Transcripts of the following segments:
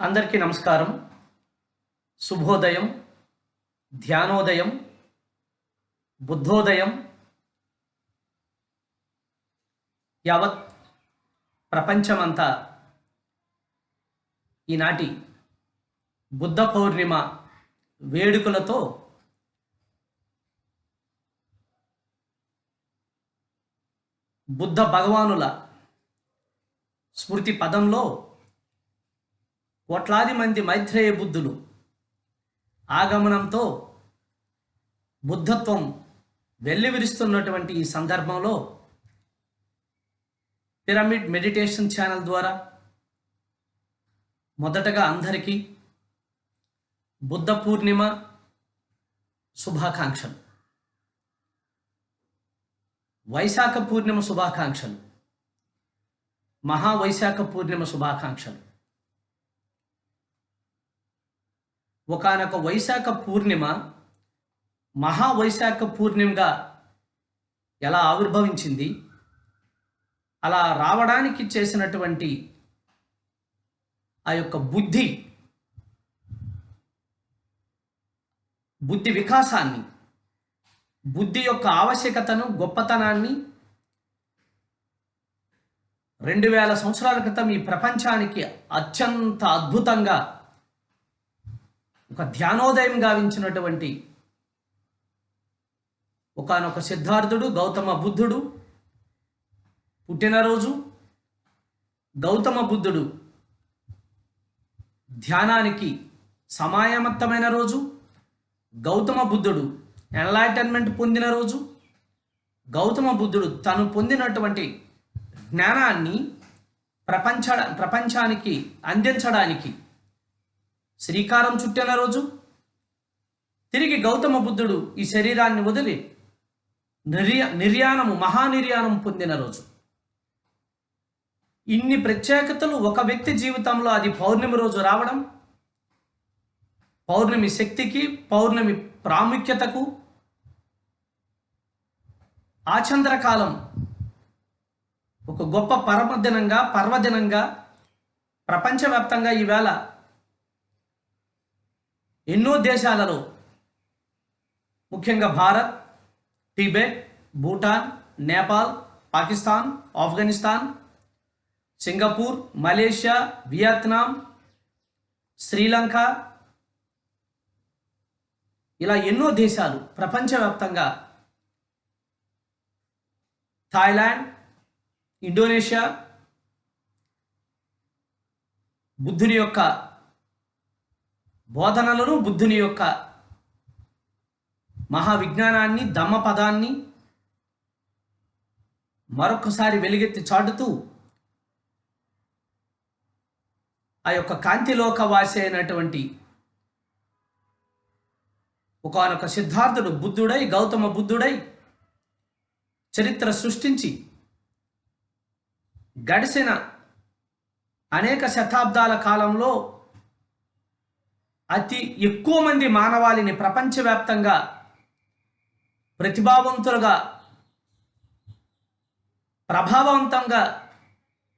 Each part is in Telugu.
అందరికీ నమస్కారం. శుభోదయం, ధ్యానోదయం, బుద్ధోదయం. యావత్ ప్రపంచమంతా ఈనాటి బుద్ధ పౌర్ణిమ వేడుకలతో బుద్ధ భగవానుల స్మృతి పదంలో కోట్లాది మంది మైత్రేయ బుద్ధులు ఆగమనంతో బుద్ధత్వం వెల్లివిరుస్తున్నటువంటి ఈ సందర్భంలో పిరమిడ్ మెడిటేషన్ ఛానల్ ద్వారా మొదటగా అందరికీ బుద్ధ పూర్ణిమ శుభాకాంక్షలు, వైశాఖ పూర్ణిమ శుభాకాంక్షలు, మహావైశాఖ పూర్ణిమ శుభాకాంక్షలు. ఒకానొక వైశాఖ పూర్ణిమ మహావైశాఖ పూర్ణిమగా ఎలా ఆవిర్భవించింది, అలా రావడానికి చేసినటువంటి ఆ యొక్క బుద్ధి వికాసాన్ని, బుద్ధి యొక్క ఆవశ్యకతను, గొప్పతనాన్ని 2000 సంవత్సరాల క్రితం ఈ ప్రపంచానికి అత్యంత అద్భుతంగా ఒక ధ్యానోదయం గావించినటువంటి ఒకానొక సిద్ధార్థుడు గౌతమ బుద్ధుడు పుట్టినరోజు, గౌతమ బుద్ధుడు ధ్యానానికి సమాయమత్తమైన రోజు, గౌతమ బుద్ధుడు ఎన్లైటన్మెంట్ పొందిన రోజు, గౌతమ బుద్ధుడు తను పొందినటువంటి జ్ఞానాన్ని ప్రపంచానికి అందించడానికి శ్రీకారం చుట్టిన రోజు, తిరిగి గౌతమ బుద్ధుడు ఈ శరీరాన్ని వదిలి మహానిర్యాణం పొందిన రోజు. ఇన్ని ప్రత్యేకతలు ఒక వ్యక్తి జీవితంలో అది పౌర్ణమి రోజు రావడం, పౌర్ణమి శక్తికి, పౌర్ణమి ప్రాముఖ్యతకు, ఆచంద్రకాలం ఒక గొప్ప పర్వదినంగా ప్రపంచవ్యాప్తంగా ఈవేళ ఎన్నో దేశాలలో, ముఖ్యంగా Bharat, Tibet, Bhutan, Nepal, Pakistan, Afghanistan, Singapore, Malaysia, Vietnam, Sri Lanka, ఇలా ఎన్నో దేశాలు ప్రపంచవ్యాప్తంగా, థాయిలాండ్, ఇండోనేషియా బుద్ధుని యొక్క బోధనలను, బుద్ధుని యొక్క మహావిజ్ఞానాన్ని, ధమ్మపదాన్ని మరొకసారి వెలుగెత్తి చాటుతూ ఆ యొక్క కాంతిలోకవాసి అయినటువంటి ఒకానొక సిద్ధార్థుడు బుద్ధుడై, గౌతమ బుద్ధుడై చరిత్ర సృష్టించి గడిచిన అనేక శతాబ్దాల కాలంలో అతి ఎక్కువ మంది మానవాళిని ప్రపంచవ్యాప్తంగా ప్రతిభావంతులుగా, ప్రభావవంతంగా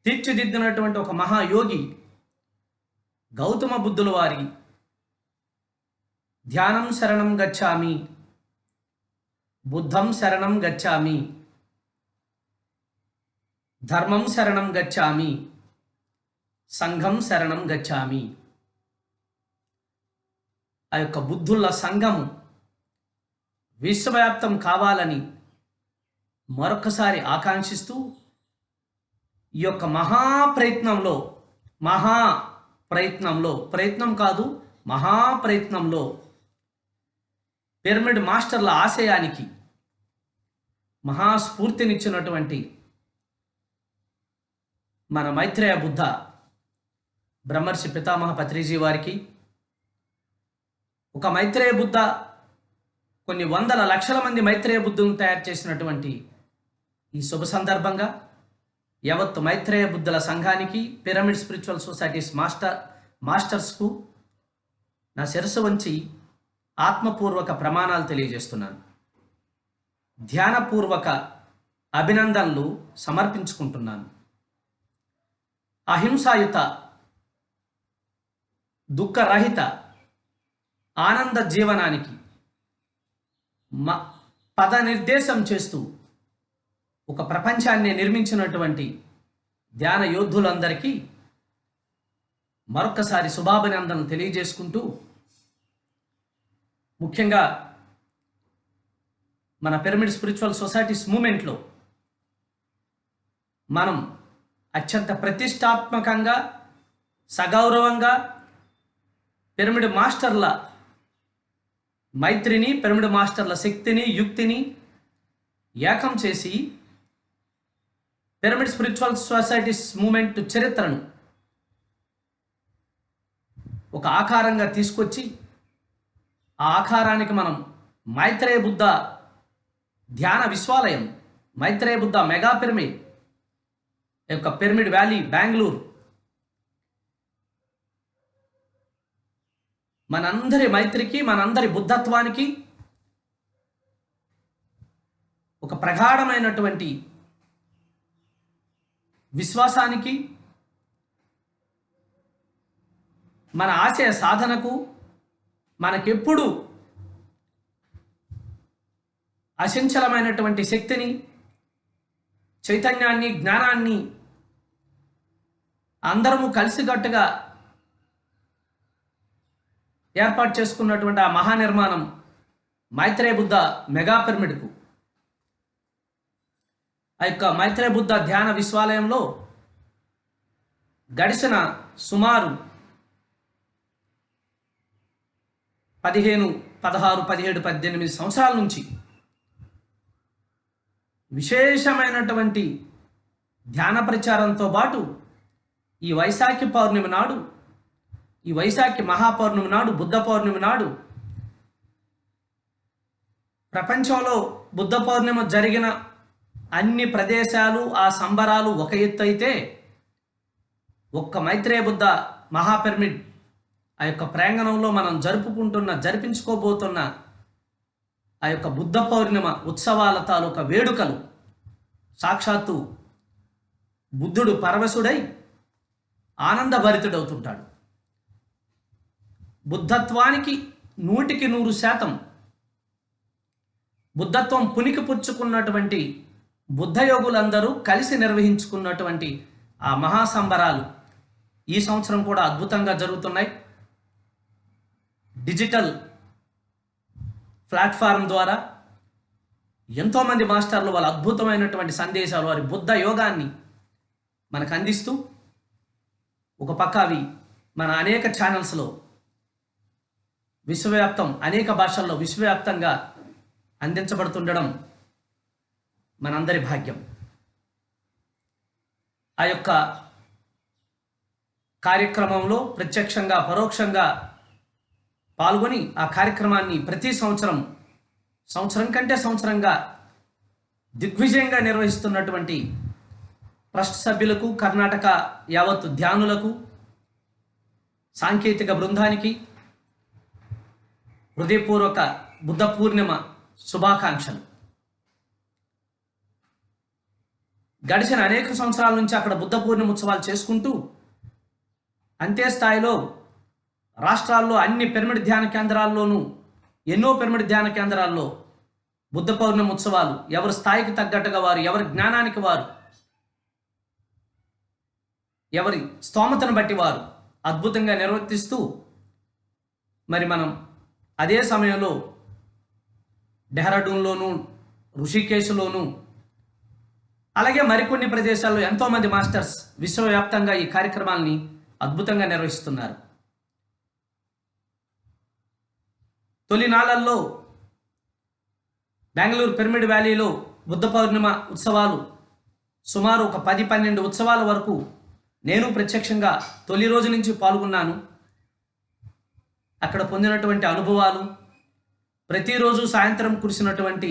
తీర్చిదిద్దినటువంటి ఒక మహాయోగి గౌతమ బుద్ధుల వారి ధ్యానం శరణం గచ్చామి, బుద్ధం శరణం గచ్చామి, ధర్మం శరణం గచ్చామి, సంఘం శరణం గచ్చామి. ఆ యొక్క బుద్ధుల సంఘము విశ్వవ్యాప్తం కావాలని మరొకసారి ఆకాంక్షిస్తూ ఈ యొక్క మహాప్రయత్నంలో పిరమిడ్ మాస్టర్ల ఆశయానికి మహాస్ఫూర్తినిచ్చినటువంటి మన మైత్రేయ బుద్ధ బ్రహ్మర్షి పితామహ పత్రిజీ వారికి, ఒక మైత్రేయ బుద్ధ కొన్ని వందల లక్షల మంది మైత్రేయ బుద్ధులను తయారు చేసినటువంటి ఈ శుభ సందర్భంగా యావత్తు మైత్రేయ బుద్ధుల సంఘానికి, పిరమిడ్ స్పిరిచువల్ సొసైటీస్ మాస్టర్స్కు నా శిరస్సు వంచి ఆత్మపూర్వక ప్రమాణాలు తెలియజేస్తున్నాను. ధ్యానపూర్వక అభినందనలు సమర్పించుకుంటున్నాను. అహింసాయుత దుఃఖరహిత ఆనంద జీవనానికి పద నిర్దేశం చేస్తూ ఒక ప్రపంచాన్ని నిర్మించినటువంటి ధ్యాన యోధులందరికీ మరొక్కసారి శుభాభినందనలు తెలియజేసుకుంటూ, ముఖ్యంగా మన పిరమిడ్ స్పిరిచువల్ సొసైటీస్ మూమెంట్లో మనం అత్యంత ప్రతిష్టాత్మకంగా సగౌరవంగా పిరమిడ్ మాస్టర్ల మైత్రిని, పిరమిడ్ మాస్టర్ల శక్తిని, యుక్తిని ఏకం చేసి పిరమిడ్ స్పిరిచువల్ సొసైటీస్ మూమెంట్ చరిత్రను ఒక ఆకారంగా తీసుకొచ్చి ఆ ఆకారానికి మనం మైత్రేయ బుద్ధ ధ్యాన విశ్వాలయం, మైత్రేయ బుద్ధ మెగా పిరమిడ్ యొక్క పిరమిడ్ వ్యాలీ బెంగళూరు మనందరి మైత్రికి, మనందరి బుద్ధత్వానికి ఒక ప్రగాఢమైనటువంటి విశ్వాసానికి, మన ఆశయ సాధనకు మనకెప్పుడు అచంచలమైనటువంటి శక్తిని, చైతన్యాన్ని, జ్ఞానాన్ని అందరము కలిసికట్టుగా ఏర్పాటు చేసుకున్నటువంటి ఆ మహానిర్మాణం మైత్రేయ బుద్ధ మెగా పిరమిడ్కు, ఆ యొక్క మైత్రేయ బుద్ధ ధ్యాన విశ్వాలయంలో గడిచిన సుమారు 15, 16, 17, 18 సంవత్సరాల నుంచి విశేషమైనటువంటి ధ్యాన ప్రచారంతో పాటు ఈ వైశాఖి పౌర్ణమి నాడు, ఈ వైశాఖి మహాపౌర్ణమి నాడు, బుద్ధ పౌర్ణమి నాడు ప్రపంచంలో బుద్ధ పౌర్ణమి జరిగిన అన్ని ప్రదేశాలు, ఆ సంబరాలు ఒక ఎత్తు అయితే, ఒక్క మైత్రేయ బుద్ధ మహాపిరమిడ్ ఆ యొక్క ప్రాంగణంలో మనం జరిపించుకోబోతున్న ఆ యొక్క బుద్ధ పౌర్ణిమ ఉత్సవాల తాలూకా వేడుకలు సాక్షాత్తు బుద్ధుడు పరవశుడై ఆనందభరితుడవుతుంటాడు. బుద్ధత్వానికి 100% బుద్ధత్వం పునికి పుచ్చుకున్నటువంటి బుద్ధయోగులందరూ కలిసి నిర్వహించుకున్నటువంటి ఆ మహాసంబరాలు ఈ సంవత్సరం కూడా అద్భుతంగా జరుగుతున్నాయి. డిజిటల్ ప్లాట్ఫామ్ ద్వారా ఎంతోమంది మాస్టర్లు వాళ్ళ అద్భుతమైనటువంటి సందేశాలు, వారి బుద్ధ యోగాన్ని మనకు అందిస్తూ, ఒక పక్క అవి మన అనేక ఛానల్స్లో విశ్వవ్యాప్తం, అనేక భాషల్లో విశ్వవ్యాప్తంగా అందించబడుతుండడం మనందరి భాగ్యం. ఆ యొక్క కార్యక్రమంలో ప్రత్యక్షంగా, పరోక్షంగా పాల్గొని ఆ కార్యక్రమాన్ని ప్రతి సంవత్సరం కంటే సంవత్సరంగా దిగ్విజయంగా నిర్వహిస్తున్నటువంటి ట్రస్ట్ సభ్యులకు, కర్ణాటక యావత్తు ధ్యానులకు, సాంకేతిక బృందానికి హృదయపూర్వక బుద్ధ పూర్ణిమ శుభాకాంక్షలు. గడిచిన అనేక సంవత్సరాల నుంచి అక్కడ బుద్ధ పూర్ణిమ ఉత్సవాలు చేసుకుంటూ అంతే స్థాయిలో రాష్ట్రాల్లో అన్ని పిరమిడ్ ధ్యాన కేంద్రాల్లోనూ, ఎన్నో పిరమిడ్ ధ్యాన కేంద్రాల్లో బుద్ధ పౌర్ణమి ఉత్సవాలు ఎవరి స్థాయికి తగ్గట్టుగా వారు, ఎవరి జ్ఞానానికి వారు, ఎవరి స్తోమతను బట్టి వారు అద్భుతంగా నిర్వర్తిస్తూ, మరి మనం అదే సమయంలో డెహ్రాడూన్లోను, ఋషికేశ్లోను, అలాగే మరికొన్ని ప్రదేశాల్లో ఎంతోమంది మాస్టర్స్ విశ్వవ్యాప్తంగా ఈ కార్యక్రమాలని అద్భుతంగా నిర్వహిస్తున్నారు. తొలినాళ్లలో బెంగళూరు పిరమిడ్ వ్యాలీలో బుద్ధ పౌర్ణిమ ఉత్సవాలు సుమారు ఒక 10-12 ఉత్సవాల వరకు నేను ప్రత్యక్షంగా తొలి రోజు నుంచి పాల్గొన్నాను. అక్కడ పొందినటువంటి అనుభవాలు, ప్రతిరోజు సాయంత్రం కురిసినటువంటి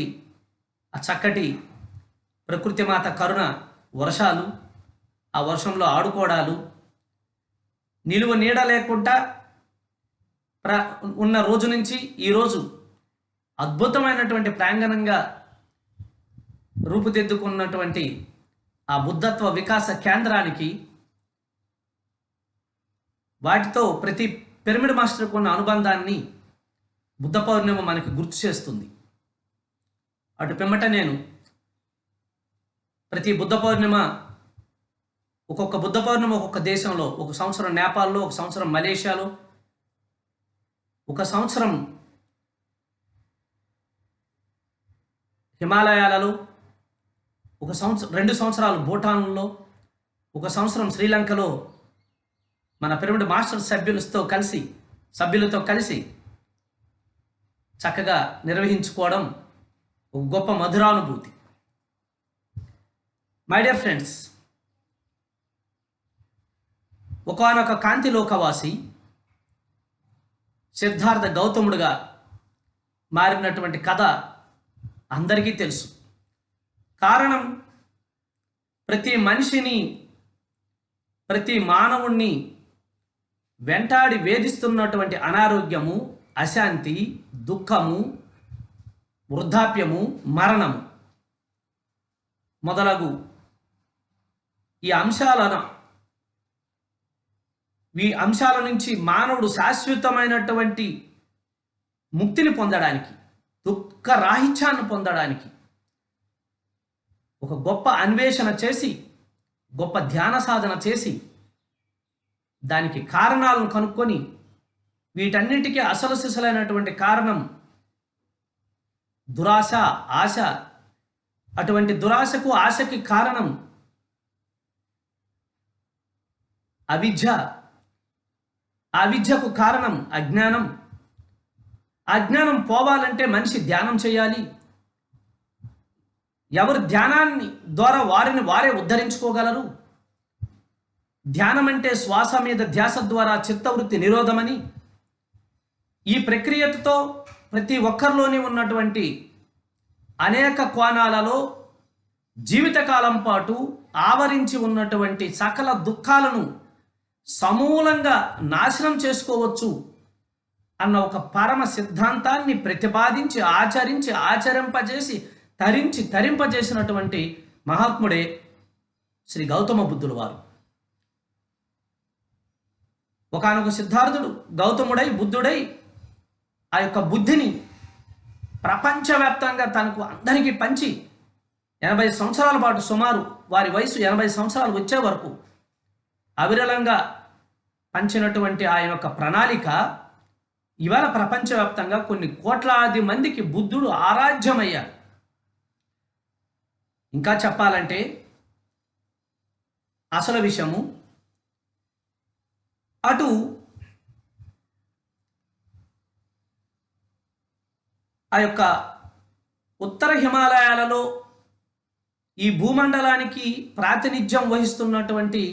ఆ చక్కటి ప్రకృతి మాత కరుణ వర్షాలు, ఆ వర్షంలో ఆడుకోవడాలు, నిలువ నీడ లేకుండా ఉన్న రోజు నుంచి ఈరోజు అద్భుతమైనటువంటి ప్రాంగణంగా రూపుదిద్దుకున్నటువంటి ఆ బుద్ధత్వ వికాస కేంద్రానికి వాటితో పిరమిడ్ మాస్టర్కు ఉన్న అనుబంధాన్ని బుద్ధ పౌర్ణిమ మనకి గుర్తు చేస్తుంది. అటు పిమ్మట నేను ప్రతి బుద్ధ పౌర్ణిమ ఒక్కొక్క దేశంలో, ఒక సంవత్సరం నేపాల్లో, ఒక సంవత్సరం మలేషియాలో, ఒక సంవత్సరం హిమాలయాలలో, 2 సంవత్సరాలు భూటాన్లో, 1 సంవత్సరం శ్రీలంకలో మన పిరమిడ్ మాస్టర్ సభ్యులతో కలిసి చక్కగా నిర్వహించుకోవడం ఒక గొప్ప మధురానుభూతి. మై డియర్ ఫ్రెండ్స్, ఒకానొక కాంతిలోకవాసి సిద్ధార్థ గౌతముడుగా మారినటువంటి కథ అందరికీ తెలుసు. కారణం, ప్రతి మనిషిని, ప్రతి మానవుణ్ణి వెంటాడి వేధిస్తున్నటువంటి అనారోగ్యము, అశాంతి, దుఃఖము, వృద్ధాప్యము, మరణము మొదలగు ఈ అంశాల నుంచి మానవుడు శాశ్వతమైనటువంటి ముక్తిని పొందడానికి, దుఃఖ రాహిత్యాన్ని పొందడానికి ఒక గొప్ప అన్వేషణ చేసి, గొప్ప ధ్యాన సాధన చేసి, దానికి కారణాలను కనుక్కొని, వీటన్నిటికీ అసలు సిసలైనటువంటి కారణం దురాశ, ఆశ. అటువంటి దురాశకు, ఆశకి కారణం అవిద్య. అవిద్యకు కారణం అజ్ఞానం. అజ్ఞానం పోవాలంటే మనిషి ధ్యానం చేయాలి. ఎవరు ధ్యానాన్ని ద్వారా వారిని వారే ఉద్ధరించుకోగలరు? ధ్యానం అంటే శ్వాస మీద ధ్యాస ద్వారా చిత్తవృత్తి నిరోధమని, ఈ ప్రక్రియతో ప్రతి ఒక్కరిలోని ఉన్నటువంటి అనేక కోణాలలో జీవితకాలం పాటు ఆవరించి ఉన్నటువంటి సకల దుఃఖాలను సమూలంగా నాశనం చేసుకోవచ్చు అన్న ఒక పరమ సిద్ధాంతాన్ని ప్రతిపాదించి, ఆచరింపజేసి, తరింపజేసినటువంటి మహాత్ముడే శ్రీ గౌతమ బుద్ధులు వారు. ఒకానొక సిద్ధార్థుడు గౌతముడై, బుద్ధుడై ఆ యొక్క బుద్ధిని ప్రపంచవ్యాప్తంగా తనకు అందరికీ పంచి 80 సంవత్సరాల పాటు, సుమారు వారి వయసు 80 సంవత్సరాలు వచ్చే వరకు అవిరళంగా పంచినటువంటి ఆ యొక్క ప్రణాళిక ఇవాళ ప్రపంచవ్యాప్తంగా కొన్ని కోట్లాది మందికి బుద్ధుడు ఆరాధ్యమయ్యాడు. ఇంకా చెప్పాలంటే అసలు విషయము, అటు ఆ యొక్క ఉత్తర హిమాలయాలలో ఈ భూమండలానికి ప్రాతినిధ్యం వహిస్తున్నటువంటి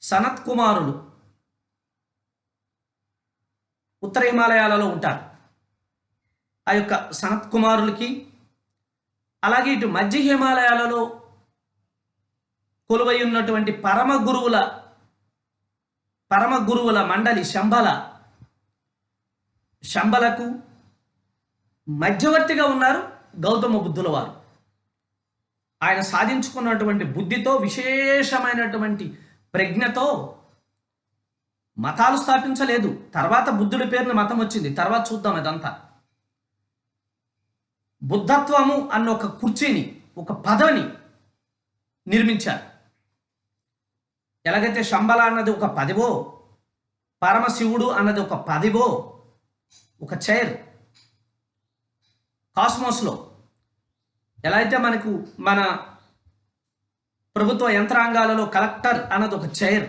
సనత్ కుమారులు ఉత్తర హిమాలయాలలో ఉంటారు. ఆ యొక్క సనత్ కుమారులకి, అలాగే ఇటు మధ్య హిమాలయాలలో కొలువై ఉన్నటువంటి పరమ గురువుల మండలి శంబలకు మధ్యవర్తిగా ఉన్నారు గౌతమ బుద్ధుల వారు. ఆయన సాధించుకున్నటువంటి బుద్ధితో, విశేషమైనటువంటి ప్రజ్ఞతో మతాలు స్థాపించలేదు. తర్వాత బుద్ధుడి పేరున మతం వచ్చింది, తర్వాత చూద్దాం అదంతా. బుద్ధత్వము అన్న ఒక కుర్చీని, ఒక పదవిని నిర్మించారు. ఎలాగైతే శంబల అన్నది ఒక పదవో, పరమశివుడు అన్నది ఒక పదవో, ఒక చైర్ కాస్మోస్లో, ఎలా అయితే మన ప్రభుత్వ యంత్రాంగాలలో కలెక్టర్ అన్నది ఒక చైర్,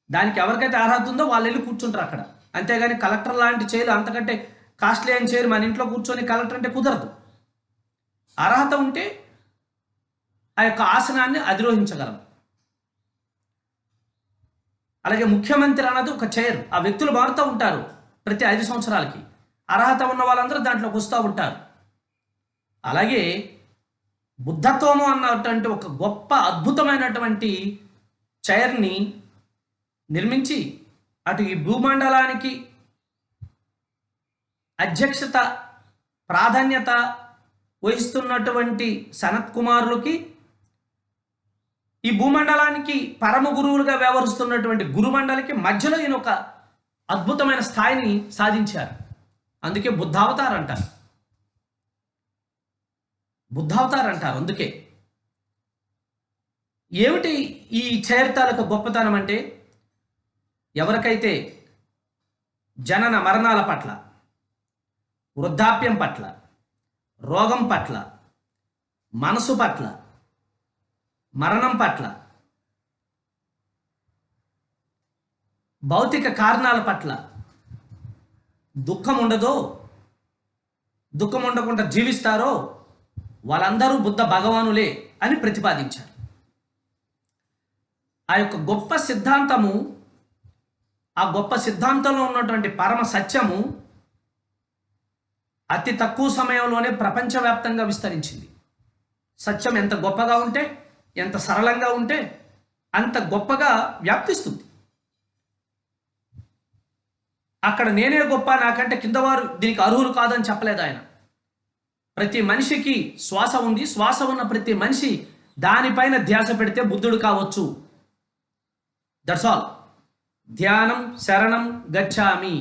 దానికి ఎవరికైతే అర్హత ఉందో వాళ్ళు వెళ్ళి కూర్చుంటారు అక్కడ. అంతేగాని కలెక్టర్ లాంటి చైర్, అంతకంటే కాస్ట్లీ అయిన చైర్ మన ఇంట్లో కూర్చొని కలెక్టర్ అంటే కుదరదు. అర్హత ఉంటే ఆ యొక్క ఆసనాన్ని అధిరోహించగలం. అలాగే ముఖ్యమంత్రి అన్నది ఒక చైర్, ఆ వ్యక్తులు మారుతూ ఉంటారు ప్రతి 5 సంవత్సరాలకి. అర్హత ఉన్న వాళ్ళందరూ దాంట్లోకి వస్తూ ఉంటారు. అలాగే బుద్ధత్వము అన్నటువంటి ఒక గొప్ప అద్భుతమైనటువంటి చైర్ని నిర్మించి, అటు ఈ భూమండలానికి అధ్యక్షత, ప్రాధాన్యత వహిస్తున్నటువంటి సనత్ కుమారులకి, ఈ భూమండలానికి పరమ గురువులుగా వ్యవహరిస్తున్నటువంటి గురుమండలికి మధ్యలో ఈయన ఒక అద్భుతమైన స్థాయిని సాధించారు. అందుకే బుద్ధావతార్ అంటారు. బుద్ధావతార్ అంటారు అందుకే. ఏమిటి ఈ చరిత్రలకు గొప్పతనం అంటే, ఎవరికైతే జనన మరణాల పట్ల, వృద్ధాప్యం పట్ల, రోగం పట్ల, మనసు పట్ల, మరణం పట్ల, భౌతిక కారణాల పట్ల దుఃఖం ఉండదో, దుఃఖం ఉండకుండా జీవిస్తారో వాళ్ళందరూ బుద్ధ భగవానులే అని ప్రతిపాదించారు. ఆ యొక్క గొప్ప సిద్ధాంతము, ఆ గొప్ప సిద్ధాంతంలో ఉన్నటువంటి పరమ సత్యము అతి తక్కువ సమయంలోనే ప్రపంచవ్యాప్తంగా విస్తరించింది. సత్యం ఎంత గొప్పగా ఉంటే, ఎంత సరళంగా ఉంటే అంత గొప్పగా వ్యాప్తిస్తుంది. అక్కడ నేనే గొప్ప, నాకంటే కిందవారు దీనికి అర్హులు కాదని చెప్పలేదు ఆయన. ప్రతి మనిషికి శ్వాస ఉంది. శ్వాస ఉన్న ప్రతి మనిషి దానిపైన ధ్యాస పెడితే బుద్ధుడు కావచ్చు. That's all. ధ్యానం శరణం గచ్చామి.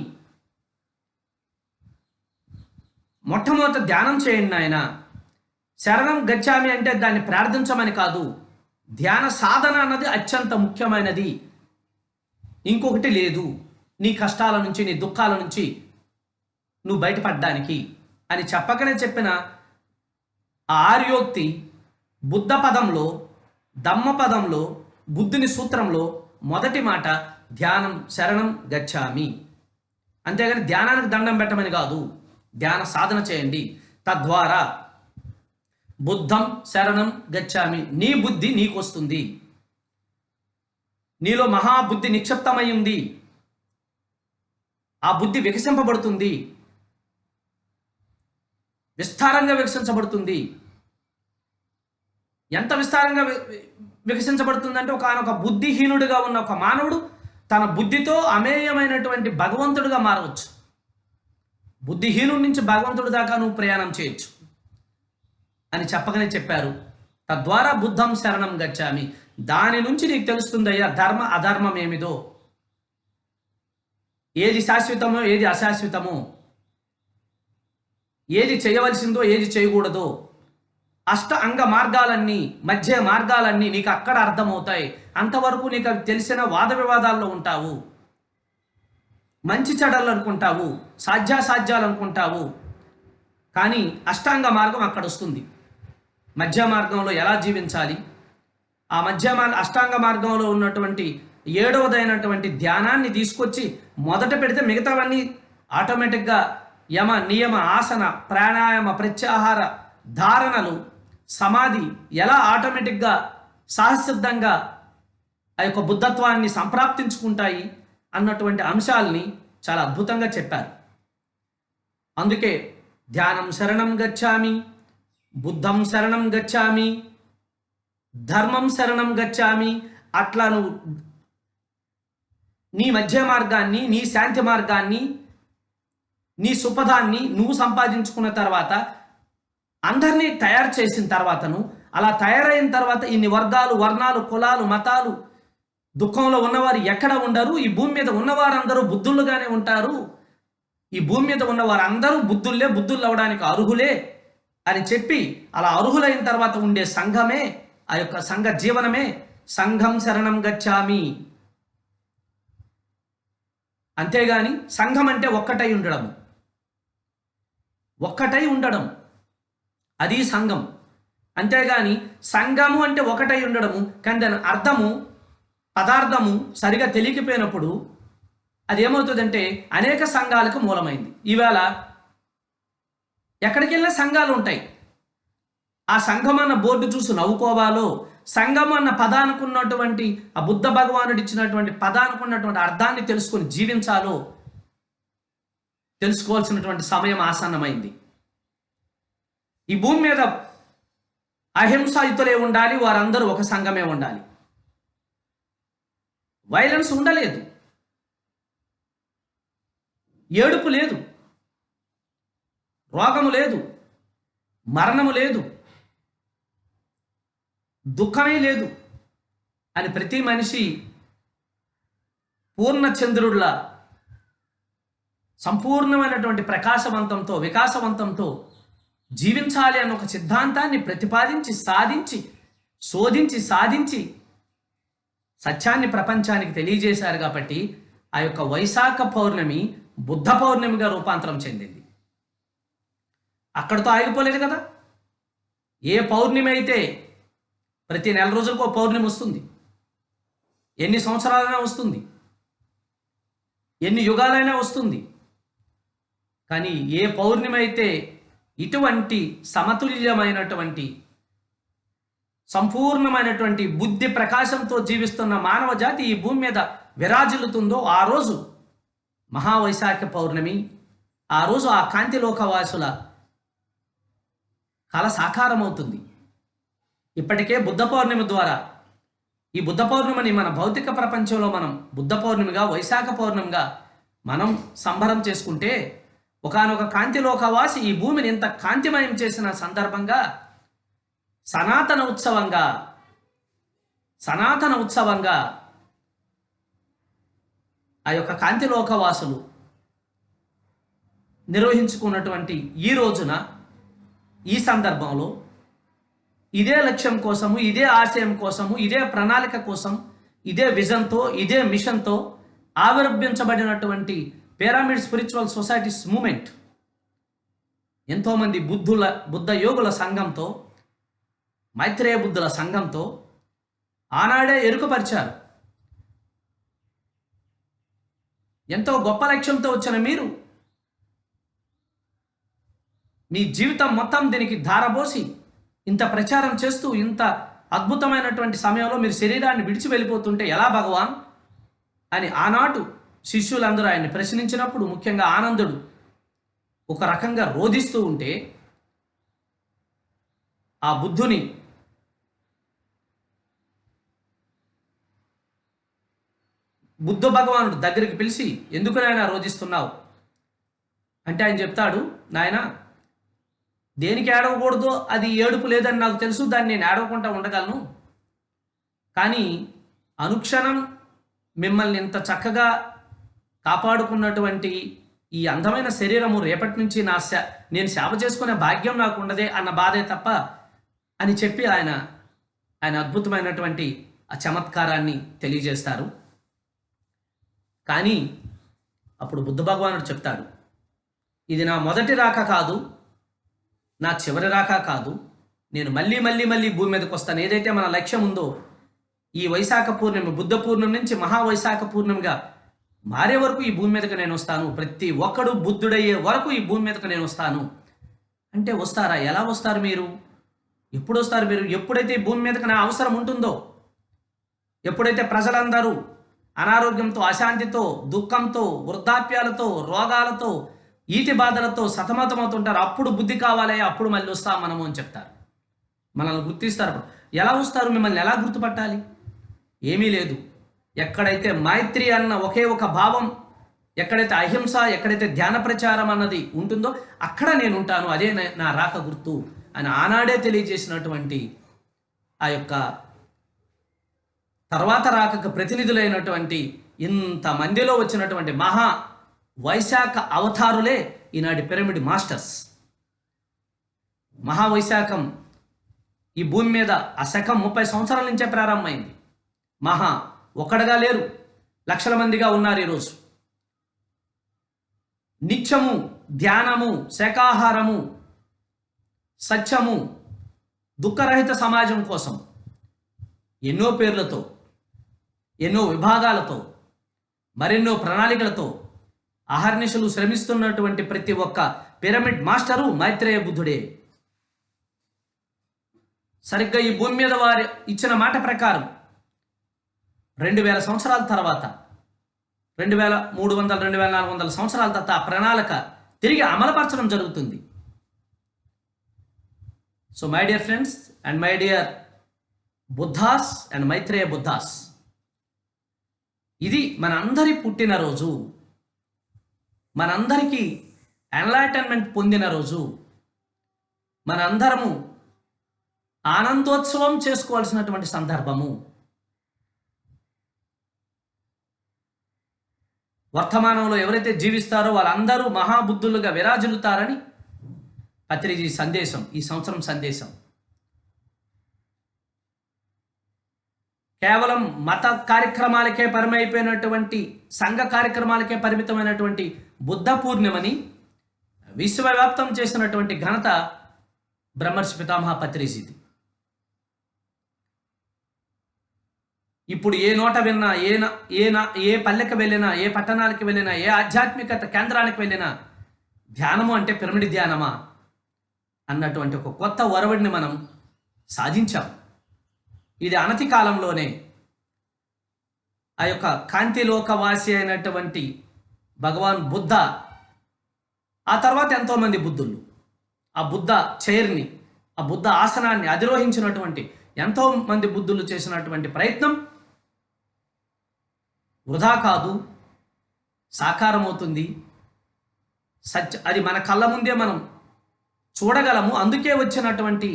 మొట్టమొదట ధ్యానం చేయండి ఆయన. శరణం గచ్చామి అంటే దాన్ని ప్రార్థించమని కాదు. ధ్యాన సాధన అన్నది అత్యంత ముఖ్యమైనది. ఇంకొకటి లేదు నీ కష్టాల నుంచి, నీ దుఃఖాల నుంచి నువ్వు బయటపడడానికి అని చెప్పకనే చెప్పిన ఆ ఆర్యోక్తి బుద్ధ పదంలో, ధమ్మ పదంలో, బుద్ధుని సూత్రంలో మొదటి మాట ధ్యానం శరణం గచ్చామి. అంతేగాని ధ్యానానికి దండం పెట్టమని కాదు. ధ్యాన సాధన చేయండి. తద్వారా బుద్ధం శరణం గచ్చామి. నీ బుద్ధి నీకు వస్తుంది. నీలో మహాబుద్ధి నిక్షిప్తమై ఉంది. ఆ బుద్ధి వికసింపబడుతుంది, విస్తారంగా వికసించబడుతుంది. ఎంత విస్తారంగా వికసించబడుతుందంటే, ఒక బుద్ధిహీనుడిగా ఉన్న ఒక మానవుడు తన బుద్ధితో అమేయమైనటువంటి భగవంతుడిగా మారవచ్చు. బుద్ధిహీనుడి నుంచి భగవంతుడి దాకా నువ్వు ప్రయాణం చేయొచ్చు అని చెప్పకనే చెప్పారు. తద్వారా బుద్ధం శరణం గచ్చామి. దాని నుంచి నీకు తెలుస్తుందయ్యా ధర్మ అధర్మం ఏమిదో, ఏది శాశ్వతమో ఏది అశాశ్వతమో, ఏది చేయవలసిందో ఏది చేయకూడదో. అష్ట అంగ మార్గాలన్నీ, మధ్య మార్గాలన్నీ నీకు అక్కడ అర్థమవుతాయి. అంతవరకు నీకు అవి తెలిసిన వాద వివాదాల్లో ఉంటావు. మంచి చెడలు అనుకుంటావు, సాధ్యాసాధ్యాలు అనుకుంటావు. కానీ అష్టాంగ మార్గం అక్కడ వస్తుంది. మధ్య మార్గంలో ఎలా జీవించాలి, ఆ అష్టాంగ మార్గంలో ఉన్నటువంటి 7వదైనటువంటి ధ్యానాన్ని తీసుకొచ్చి మొదట పెడితే మిగతావన్నీ ఆటోమేటిక్గా యమ నియమ ఆసన ప్రాణాయామ ప్రత్యాహార ధారణలు సమాధి ఎలా ఆటోమేటిక్గా సహసిద్ధంగా ఆ యొక్క బుద్ధత్వాన్ని సంప్రాప్తించుకుంటాయి అన్నటువంటి అంశాలని చాలా అద్భుతంగా చెప్పారు. అందుకే ధ్యానం శరణం గచ్చామి, బుద్ధం శరణం గచ్చామి, ధర్మం శరణం గచ్చామి. అట్లా నువ్వు నీ మధ్య మార్గాన్ని, నీ శాంతి మార్గాన్ని, నీ సుపథాన్ని నువ్వు సంపాదించుకున్న తర్వాత, అందరినీ తయారు చేసిన తర్వాతను, అలా తయారైన తర్వాత ఇన్ని వర్గాలు, వర్ణాలు, కులాలు, మతాలు, దుఃఖంలో ఉన్నవారు ఎక్కడ ఉండరు. ఈ భూమి మీద ఉన్నవారందరూ బుద్ధులుగానే ఉంటారు. ఈ భూమి మీద ఉన్నవారు అందరూ బుద్ధుల్లే, బుద్ధులు అవడానికి అర్హులే అని చెప్పి అలా అర్హులైన తర్వాత ఉండే సంఘమే, ఆ యొక్క సంఘ జీవనమే సంఘం శరణం గచ్చామి. అంతేగాని సంఘం అంటే ఒక్కటై ఉండడం, ఒక్కటై ఉండడం అది సంఘం. అంతేగాని సంఘము అంటే ఒకటై ఉండడము, కానీ దాని అర్థము పదార్థము సరిగా తెలియకపోయినప్పుడు అదేమవుతుందంటే అనేక సంఘాలకు మూలమైంది. ఈవేళ ఎక్కడికి వెళ్ళినా సంఘాలు ఉంటాయి. ఆ సంఘం అన్న బోర్డు చూసి నవ్వుకోవాలో, సంఘం అన్న పదానికి ఉన్నటువంటి ఆ బుద్ధ భగవానుడు ఇచ్చినటువంటి పదానికి ఉన్నటువంటి అర్థాన్ని తెలుసుకొని జీవించాలో తెలుసుకోవాల్సినటువంటి సమయం ఆసన్నమైంది. ఈ భూమి మీద అహింసాయుతులే ఉండాలి, వారందరూ ఒక సంఘమే ఉండాలి. వైలెన్స్ ఉండలేదు, ఏడుపు లేదు, రోగము లేదు, మరణము లేదు, దుఃఖమే లేదు అని ప్రతి మనిషి పూర్ణచంద్రుడిలా సంపూర్ణమైనటువంటి ప్రకాశవంతంతో వికాసవంతంతో జీవించాలి అన్న ఒక సిద్ధాంతాన్ని ప్రతిపాదించి సాధించి సత్యాన్ని ప్రపంచానికి తెలియజేశారు. కాబట్టి ఆ యొక్క వైశాఖ పౌర్ణమి బుద్ధ పౌర్ణమిగా రూపాంతరం చెందింది. అక్కడితో ఆగిపోలేదు కదా. ఏ పౌర్ణమి అయితే ప్రతి నెల రోజులకు పౌర్ణమి వస్తుంది, ఎన్ని సంవత్సరాలైనా వస్తుంది, ఎన్ని యుగాలైనా వస్తుంది. కానీ ఏ పౌర్ణమి అయితే ఇటువంటి సమతుల్యమైనటువంటి సంపూర్ణమైనటువంటి బుద్ధి ప్రకాశంతో జీవిస్తున్న మానవ జాతి ఈ భూమి మీద విరాజిల్లుతుందో ఆ రోజు మహావైశాఖ పౌర్ణమి. ఆ రోజు ఆ కాంతిలోకవాసుల కళ సాకారమవుతుంది. ఇప్పటికే బుద్ధ పౌర్ణమి ద్వారా ఈ బుద్ధ పౌర్ణమిని మన భౌతిక ప్రపంచంలో మనం బుద్ధ పౌర్ణమిగా వైశాఖ పౌర్ణమిగా మనం సంబరం చేసుకుంటే, ఒకానొక కాంతిలోకవాసి ఈ భూమిని ఇంత కాంతిమయం చేసిన సందర్భంగా సనాతన ఉత్సవంగా ఆ యొక్క కాంతిలోకవాసులు నిర్వహించుకున్నటువంటి ఈ రోజున, ఈ సందర్భంలో ఇదే లక్ష్యం కోసము, ఇదే ఆశయం కోసము, ఇదే ప్రణాళిక కోసం, ఇదే విజన్తో, ఇదే మిషన్తో ఆవిర్భించబడినటువంటి పిరమిడ్ స్పిరిచువల్ సొసైటీస్ మూమెంట్ ఎంతోమంది బుద్ధ యోగుల సంఘంతో, మైత్రేయ బుద్ధుల సంఘంతో ఆనాడే ఎరుకపరిచారు. ఎంతో గొప్ప లక్ష్యంతో వచ్చిన మీరు మీ జీవితం మొత్తం దీనికి ధారపోసి ఇంత ప్రచారం చేస్తూ ఇంత అద్భుతమైనటువంటి సమయంలో మీరు శరీరాన్ని విడిచి వెళ్ళిపోతుంటే ఎలా భగవాన్ అని ఆనాటు శిష్యులందరూ ఆయన్ని ప్రశ్నించినప్పుడు, ముఖ్యంగా ఆనందుడు ఒక రకంగా రోధిస్తూ ఉంటే, ఆ బుద్ధుని బుద్ధ భగవానుడు దగ్గరికి పిలిచి, ఎందుకు నాయన రోధిస్తున్నావు అంటే ఆయన చెప్తాడు, నాయన దేనికి ఏడవకూడదో అది ఏడుపు లేదని నాకు తెలుసు, దాన్ని నేను ఏడవకుండా ఉండగలను. కానీ అనుక్షణం మిమ్మల్ని ఇంత చక్కగా కాపాడుకున్నటువంటి ఈ అందమైన శరీరము రేపటి నుంచి నేను సేవ చేసుకునే భాగ్యం నాకు ఉండదే అన్న బాధే తప్ప అని చెప్పి ఆయన అద్భుతమైనటువంటి ఆ చమత్కారాన్ని తెలియజేస్తారు. కానీ అప్పుడు బుద్ధ భగవానుడు చెప్తాడు, ఇది నా మొదటి రాక కాదు, నా చివరి రాక కాదు, నేను మళ్ళీ మళ్ళీ మళ్ళీ భూమి మీదకి వస్తాను. ఏదైతే మన లక్ష్యం ఉందో ఈ వైశాఖ పూర్ణిమ, బుద్ధ పూర్ణిమ నుంచి మహావైశాఖ పూర్ణిమగా మారే వరకు ఈ భూమి మీదకి నేను వస్తాను, ప్రతి ఒక్కడు బుద్ధుడయ్యే వరకు ఈ భూమి మీదకి నేను వస్తాను అంటే వస్తారా? ఎలా వస్తారు మీరు? ఎప్పుడు వస్తారు మీరు? ఎప్పుడైతే ఈ భూమి మీదకి నా అవసరం ఉంటుందో, ఎప్పుడైతే ప్రజలందరూ అనారోగ్యంతో, అశాంతితో, దుఃఖంతో, వృద్ధాప్యాలతో, రోగాలతో, ఈతి బాధలతో సతమతమవుతుంటారు, అప్పుడు బుద్ధి కావాలి, అప్పుడు మళ్ళీ వస్తాం మనము అని చెప్తారు. మనల్ని గుర్తిస్తారు. ఎలా వస్తారు? మిమ్మల్ని ఎలా గుర్తుపట్టాలి? ఏమీ లేదు. ఎక్కడైతే మైత్రి అన్న ఒకే ఒక భావం, ఎక్కడైతే అహింస, ఎక్కడైతే ధ్యాన ప్రచారం అన్నది ఉంటుందో అక్కడ నేను ఉంటాను, అదే నా రాక గుర్తు అని ఆనాడే తెలియజేసినటువంటి ఆ యొక్క తర్వాత రాకకు ప్రతినిధులైనటువంటి ఇంతమందిలో వచ్చినటువంటి మహా వైశాఖ అవతారులే ఈనాటి పిరమిడ్ మాస్టర్స్. మహావైశాఖం ఈ భూమి మీద ఆ శకం 30 సంవత్సరాల నుంచే ప్రారంభమైంది. ఒక్కడగా లేరు, లక్షల మందిగా ఉన్నారు. ఈరోజు నిత్యము ధ్యానము, శాకాహారము, సత్యము, దుఃఖరహిత సమాజం కోసం ఎన్నో పేర్లతో, ఎన్నో విభాగాలతో, మరెన్నో ప్రణాళికలతో అహర్నిశలు శ్రమిస్తున్నటువంటి ప్రతి ఒక్క పిరమిడ్ మాస్టరు మైత్రేయ బుద్ధుడే. సరిగ్గా ఈ భూమి మీద వారు ఇచ్చిన మాట ప్రకారం 2000 సంవత్సరాల తర్వాత, 2300, 2400 సంవత్సరాల తర్వాత ఆ ప్రణాళిక తిరిగి అమలుపరచడం జరుగుతుంది. So my dear friends and my dear Buddha's and Maitreya Buddha's, ఇది మనందరి పుట్టినరోజు, మనందరికీ ఎన్లైటన్మెంట్ పొందిన రోజు, మనందరము ఆనందోత్సవం చేసుకోవాల్సినటువంటి సందర్భము. వర్తమానంలో ఎవరైతే జీవిస్తారో వాళ్ళందరూ మహాబుద్ధులుగా విరాజిల్లుతారని పత్రిజీ సందేశం, ఈ సంవత్సరం సందేశం. కేవలం మత కార్యక్రమాలకే పరిమైపోయినటువంటి, సంఘ కార్యక్రమాలకే పరిమితమైనటువంటి బుద్ధ పూర్ణిమని విశ్వవ్యాప్తం చేసినటువంటి ఘనత బ్రహ్మర్షి పితామహ పత్రిజీది. ఇప్పుడు ఏ నోట విన్నా, ఏ పల్లెకి వెళ్ళినా, ఏ పట్టణానికి వెళ్ళినా, ఏ ఆధ్యాత్మికత కేంద్రానికి వెళ్ళినా ధ్యానము అంటే పిరమిడ్ ధ్యానమా అన్నటువంటి ఒక కొత్త ఒరవడిని మనం సాధించాం. ఇది అనతి కాలంలోనే ఆ యొక్క కాంతిలోకవాసి అయినటువంటి భగవాన్ బుద్ధ, ఆ తర్వాత ఎంతోమంది బుద్ధులు ఆ బుద్ధ చైర్ని, ఆ బుద్ధ ఆసనాన్ని అధిరోహించినటువంటి ఎంతోమంది బుద్ధులు చేసినటువంటి ప్రయత్నం వృధా కాదు, సాకారమవుతుంది. అది మన కళ్ళ ముందే మనం చూడగలము. అందుకే వచ్చినటువంటి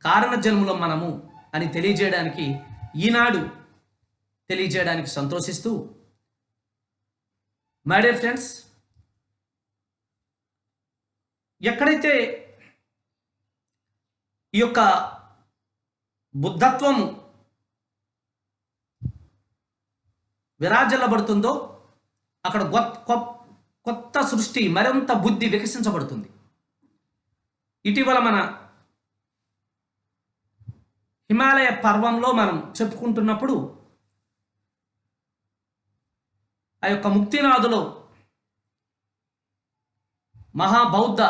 కారణ జన్మలం మనము అని తెలియజేయడానికి, ఈనాడు తెలియజేయడానికి సంతోషిస్తూ, మై డియర్ ఫ్రెండ్స్, ఎక్కడైతే ఈ యొక్క బుద్ధత్వము విరాజిల్లబడుతుందో అక్కడ కొత్త సృష్టి, మరింత బుద్ధి వికసించబడుతుంది. ఇటీవల మన హిమాలయ పర్వంలో మనం చెప్పుకుంటున్నప్పుడు ఆ యొక్క ముక్తినాథులో మహాబౌద్ధ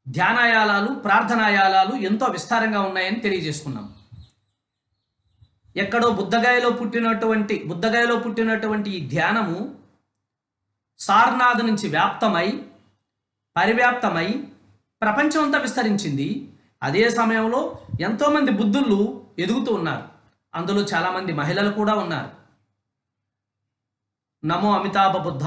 ధ్యానాయాలాలు, ప్రార్థనాయాలాలు ఎంతో విస్తారంగా ఉన్నాయని తెలియజేసుకున్నాం. ఎక్కడో బుద్ధగయలో పుట్టినటువంటి ఈ ధ్యానము సారనాథ్ నుంచి పరివ్యాప్తమై ప్రపంచం అంతా విస్తరించింది. అదే సమయంలో ఎంతోమంది బుద్ధులు ఎదుగుతూ ఉన్నారు. అందులో చాలామంది మహిళలు కూడా ఉన్నారు. నమో అమితాభ బుద్ధ.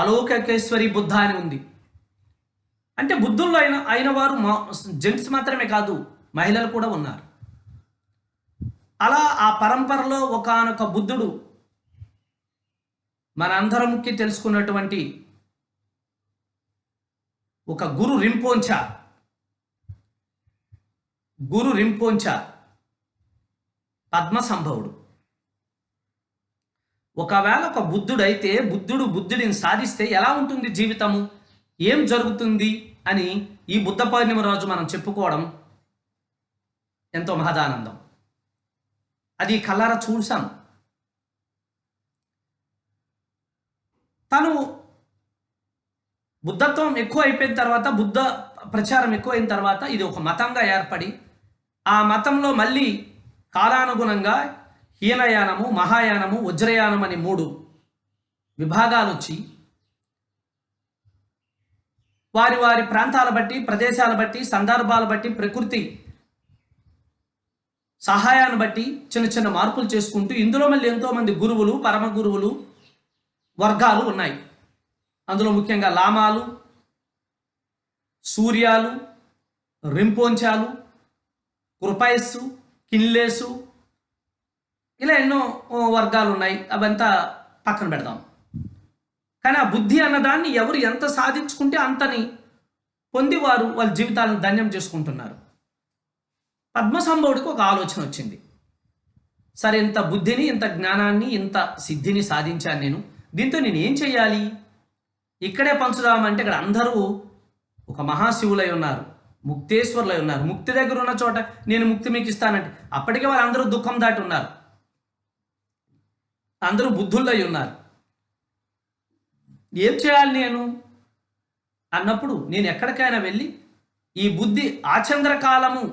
అలౌకికేశ్వరి బుద్ధ అని ఉంది. అంటే బుద్ధుల్లో అయిన వారు జెంట్స్ మాత్రమే కాదు, మహిళలు కూడా ఉన్నారు. అలా ఆ పరంపరలో ఒకానొక బుద్ధుడు మనందరంకి తెలుసుకున్నటువంటి ఒక గురు రింపోంచా పద్మసంభవుడు. ఒకవేళ ఒక బుద్ధుడైతే బుద్ధుడిని సాధిస్తే ఎలా ఉంటుంది జీవితము, ఏం జరుగుతుంది అని ఈ బుద్ధ పౌర్ణిమ రోజు మనం చెప్పుకోవడం ఎంతో మహదానందం. అది కళ్ళారా చూసాం. తను బుద్ధత్వం ఎక్కువ అయిపోయిన తర్వాత, బుద్ధ ప్రచారం ఎక్కువైన తర్వాత ఇది ఒక మతంగా ఏర్పడి, ఆ మతంలో మళ్ళీ కాలానుగుణంగా హీనయానము, మహాయానము, వజ్రయానం అని 3 విభాగాలు వచ్చి వారి ప్రాంతాల బట్టి, ప్రదేశాల బట్టి, సందర్భాల బట్టి, ప్రకృతి సహాయాన్ని బట్టి చిన్న చిన్న మార్పులు చేసుకుంటూ ఇందులో మళ్ళీ ఎంతోమంది గురువులు, పరమ గురువులు వర్గాలు ఉన్నాయి. అందులో ముఖ్యంగా లామాలు, సూర్యాలు, రింపోంచాలు, కృపైస్సు, కిన్లేసు, ఇలా ఎన్నో వర్గాలు ఉన్నాయి. అవంతా పక్కన పెడదాం. కానీ ఆ బుద్ధి అన్నదాన్ని ఎవరు ఎంత సాధించుకుంటే అంతని పొంది వాళ్ళ జీవితాలను ధన్యం చేసుకుంటున్నారు. పద్మసంభవుడికి ఒక ఆలోచన వచ్చింది. సరే, ఇంత బుద్ధిని, ఇంత జ్ఞానాన్ని, ఇంత సిద్ధిని సాధించాను నేను, దీంతో నేను ఏం చెయ్యాలి? ఇక్కడే పంచుదామంటే ఇక్కడ అందరూ ఒక మహాశివులై ఉన్నారు, ముక్తేశ్వరులై ఉన్నారు. ముక్తి దగ్గర ఉన్న చోట నేను ముక్తి మీకు ఇస్తానంటే అప్పటికే వాళ్ళందరూ దుఃఖం దాటి ఉన్నారు. అందరూ బుద్ధులై ఉన్నారు. ఏం చేయాలి నేను అన్నప్పుడు, నేను ఎక్కడికైనా వెళ్ళి ఈ బుద్ధి ఆచంద్రకాలము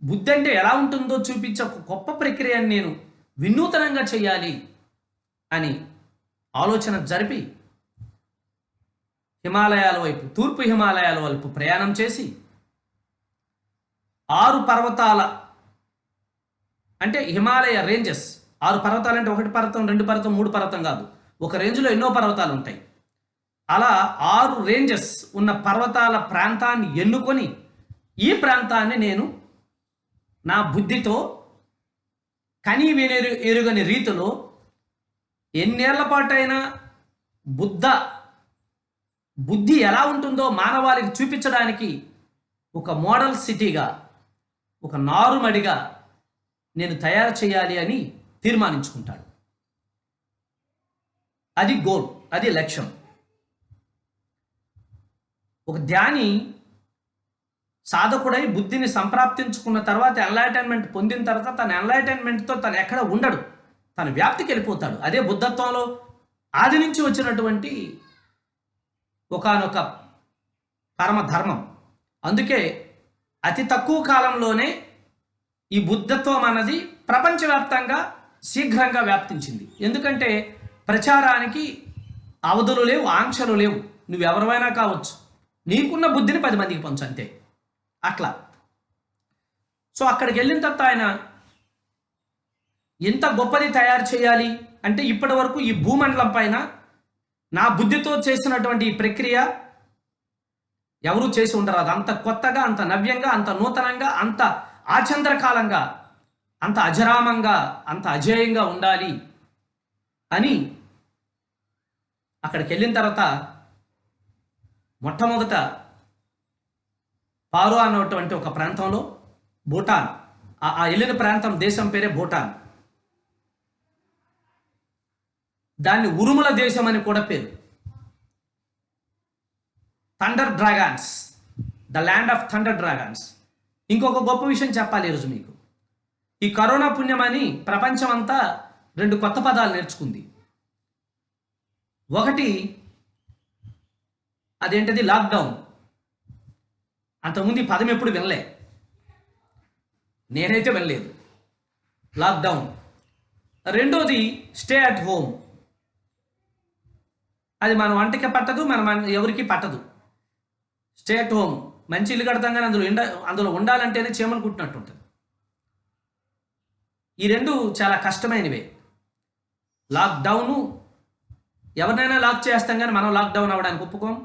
బుద్ధి అంటే ఎలా ఉంటుందో చూపించే ఒక గొప్ప ప్రక్రియను నేను వినూతనంగా చేయాలి అని ఆలోచన జరిపి హిమాలయాల వైపు, తూర్పు హిమాలయాల వైపు ప్రయాణం చేసి 6 పర్వతాల, అంటే హిమాలయ రేంజెస్, 6 పర్వతాలు అంటే 1 పర్వతం, 2 పర్వతం, 3 పర్వతం కాదు, ఒక రేంజ్లో ఎన్నో పర్వతాలు ఉంటాయి. అలా 6 రేంజెస్ ఉన్న పర్వతాల ప్రాంతాన్ని ఎన్నుకొని ఈ ప్రాంతాన్ని నేను నా బుద్ధితో కని ఎరుగని రీతిలో ఎన్నేళ్ల పాటైనా బుద్ధి ఎలా ఉంటుందో మానవాళికి చూపించడానికి ఒక మోడల్ సిటీగా, ఒక నారుమడిగా నేను తయారు చేయాలి అని తీర్మానించుకుంటాడు. అది గోల్, అది లక్ష్యం. ఒక ధ్యాని సాధకుడై బుద్ధిని సంప్రాప్తించుకున్న తర్వాత, ఎన్లైటన్మెంట్ పొందిన తర్వాత తన ఎన్లైటన్మెంట్తో తను ఎక్కడ ఉండడు, తన వ్యాప్తికి వెళ్ళిపోతాడు. అదే బుద్ధత్వంలో ఆది నుంచి వచ్చినటువంటి ఒకానొక పరమధర్మం. అందుకే అతి తక్కువ కాలంలోనే ఈ బుద్ధత్వం అన్నది ప్రపంచవ్యాప్తంగా శీఘ్రంగా వ్యాప్తించింది. ఎందుకంటే ప్రచారానికి అవధులు లేవు, ఆంక్షలు లేవు. నువ్వెవరైనా కావచ్చు, నీకున్న బుద్ధిని 10 మందికి పంచు, అంతే. అట్లా. సో అక్కడికి వెళ్ళిన తర్వాత ఆయన ఎంత గొప్పది తయారు చేయాలి అంటే, ఇప్పటి వరకు ఈ భూమండలం పైన నా బుద్ధితో చేస్తున్నటువంటి ఈ ప్రక్రియ ఎవరూ చేసి ఉండరు. అది అంత కొత్తగా, అంత నవ్యంగా, అంత నూతనంగా, అంత ఆచంద్రకాలంగా, అంత అజరామంగా, అంత అజేయంగా ఉండాలి అని అక్కడికి వెళ్ళిన తర్వాత మొట్టమొదట పారో అన్నటువంటి ఒక ప్రాంతంలో, భూటాన్, ఆ వెళ్ళిన ప్రాంతం దేశం పేరే భూటాన్. దాన్ని ఉరుముల దేశం అని కూడా పేరు. Thunder dragons, the land of thunder dragons. ఇంకొక గొప్ప విషయం చెప్పాలి ఈరోజు మీకు. ఈ కరోనా పుణ్యమని ప్రపంచం అంతా 2 కొత్త పదాలు నేర్చుకుంది. ఒకటి అదేంటది, లాక్డౌన్. అంతకుముందు ఈ పదం ఎప్పుడు వినలే, నేనైతే వినలేదు. లాక్డౌన్. రెండోది స్టే అట్ హోమ్. అది మన వంటకి పట్టదు, మన ఎవరికి పట్టదు. స్టే అట్ హోమ్, మంచి ఇల్లు కడతాం కానీ అందులో ఉండాలంటేనే చీమలు కుట్టినట్టు ఉంటుంది. ఈ 2 చాలా కష్టమైనవే. లాక్డౌను ఎవరినైనా లాక్ చేస్తాం కానీ మనం లాక్డౌన్ అవ్వడానికి ఒప్పుకోం.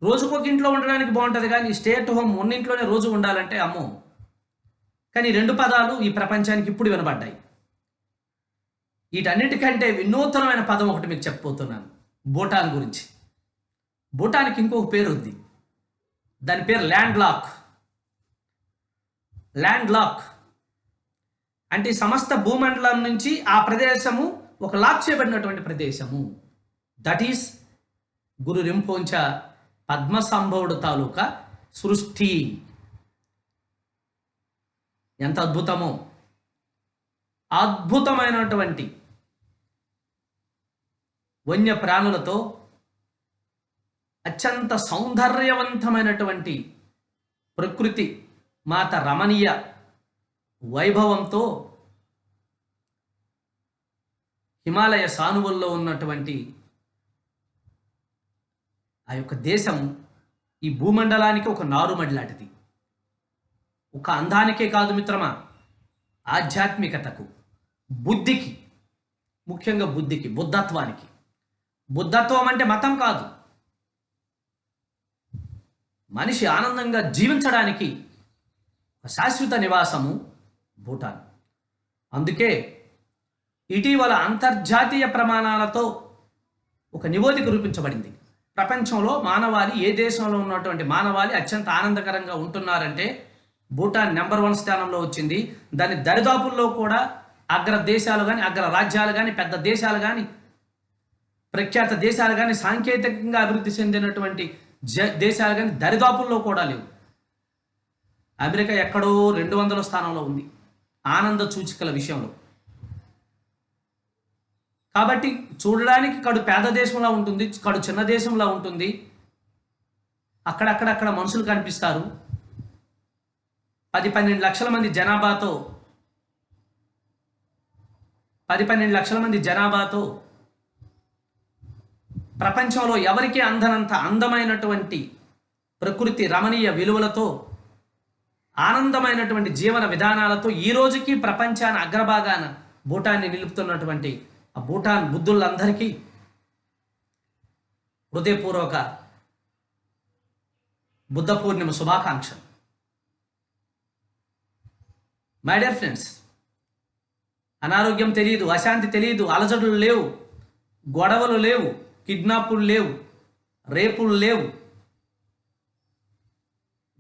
రోజుకొక ఇంట్లో ఉండడానికి బాగుంటుంది కానీ స్టే అట్ హోమ్ ఉన్నింట్లోనే రోజు ఉండాలంటే అమ్మో. కానీ 2 పదాలు ఈ ప్రపంచానికి ఇప్పుడు వినబడ్డాయి. వీటన్నిటికంటే వినూతనమైన పదం ఒకటి మీకు చెప్పబోతున్నాను, భూటాన్ గురించి. భూటాన్కి ఇంకొక పేరు ఉంది, దాని పేరు ల్యాండ్ లాక్. ల్యాండ్ లాక్ అంటే సమస్త భూమండలం నుంచి ఆ ప్రదేశము ఒక లాక్ చేయబడినటువంటి ప్రదేశము. దట్ ఈస్ గురు రింపోంచ పద్మసంభవుడు తాలూకా సృష్టి. ఎంత అద్భుతమో! అద్భుతమైనటువంటి వన్య ప్రాణులతో, అత్యంత సౌందర్యవంతమైనటువంటి ప్రకృతి మాత రమణీయ వైభవంతో, హిమాలయ సానువుల్లో ఉన్నటువంటి ఆ యొక్క దేశం ఈ భూమండలానికి ఒక నారుమడి లాంటిది. ఒక అందానికే కాదు మిత్రమా, ఆధ్యాత్మికతకు, బుద్ధికి, ముఖ్యంగా బుద్ధికి, బుద్ధత్వానికి. బుద్ధత్వం అంటే మతం కాదు, మనిషి ఆనందంగా జీవించడానికి శాశ్వత నివాసము భూటాన్. అందుకే ఇటీవల అంతర్జాతీయ ప్రమాణాలతో ఒక నివేదిక రూపించబడింది. ప్రపంచంలో మానవాళి, ఏ దేశంలో ఉన్నటువంటి మానవాళి అత్యంత ఆనందకరంగా ఉంటున్నారంటే భూటాన్ నెంబర్ 1 స్థానంలో వచ్చింది. దాని దరిదాపుల్లో కూడా అగ్ర దేశాలు కానీ, అగ్ర రాజ్యాలు కానీ, పెద్ద దేశాలు కానీ, ప్రఖ్యాత దేశాలు కానీ, సాంకేతికంగా అభివృద్ధి చెందినటువంటి దేశాలు కానీ దరిదాపుల్లో కూడా లేవు. అమెరికా ఎక్కడో 200వ స్థానంలో ఉంది ఆనంద సూచికల విషయంలో. కాబట్టి చూడడానికి కడు పేద దేశంలా ఉంటుంది, కడు చిన్న దేశంలా ఉంటుంది. అక్కడక్కడ మనుషులు కనిపిస్తారు. 10-12 లక్షల మంది జనాభాతో 10-12 లక్షల మంది జనాభాతో ప్రపంచంలో ఎవరికీ అందనంత అందమైనటువంటి ప్రకృతి రమణీయ విలువలతో, ఆనందమైనటువంటి జీవన విధానాలతో ఈ రోజుకి ప్రపంచాన్ని అగ్రభాగాన భూటాన్ని నిలుపుతున్నటువంటి ఆ భూటాన్ బుద్ధులందరికీ హృదయపూర్వక బుద్ధ పూర్ణిమ శుభాకాంక్షలు. మై డియర్ ఫ్రెండ్స్, అనారోగ్యం తెలియదు, అశాంతి తెలియదు, అలజడులు లేవు, గొడవలు లేవు, కిడ్నాపులు లేవు, రేపులు లేవు,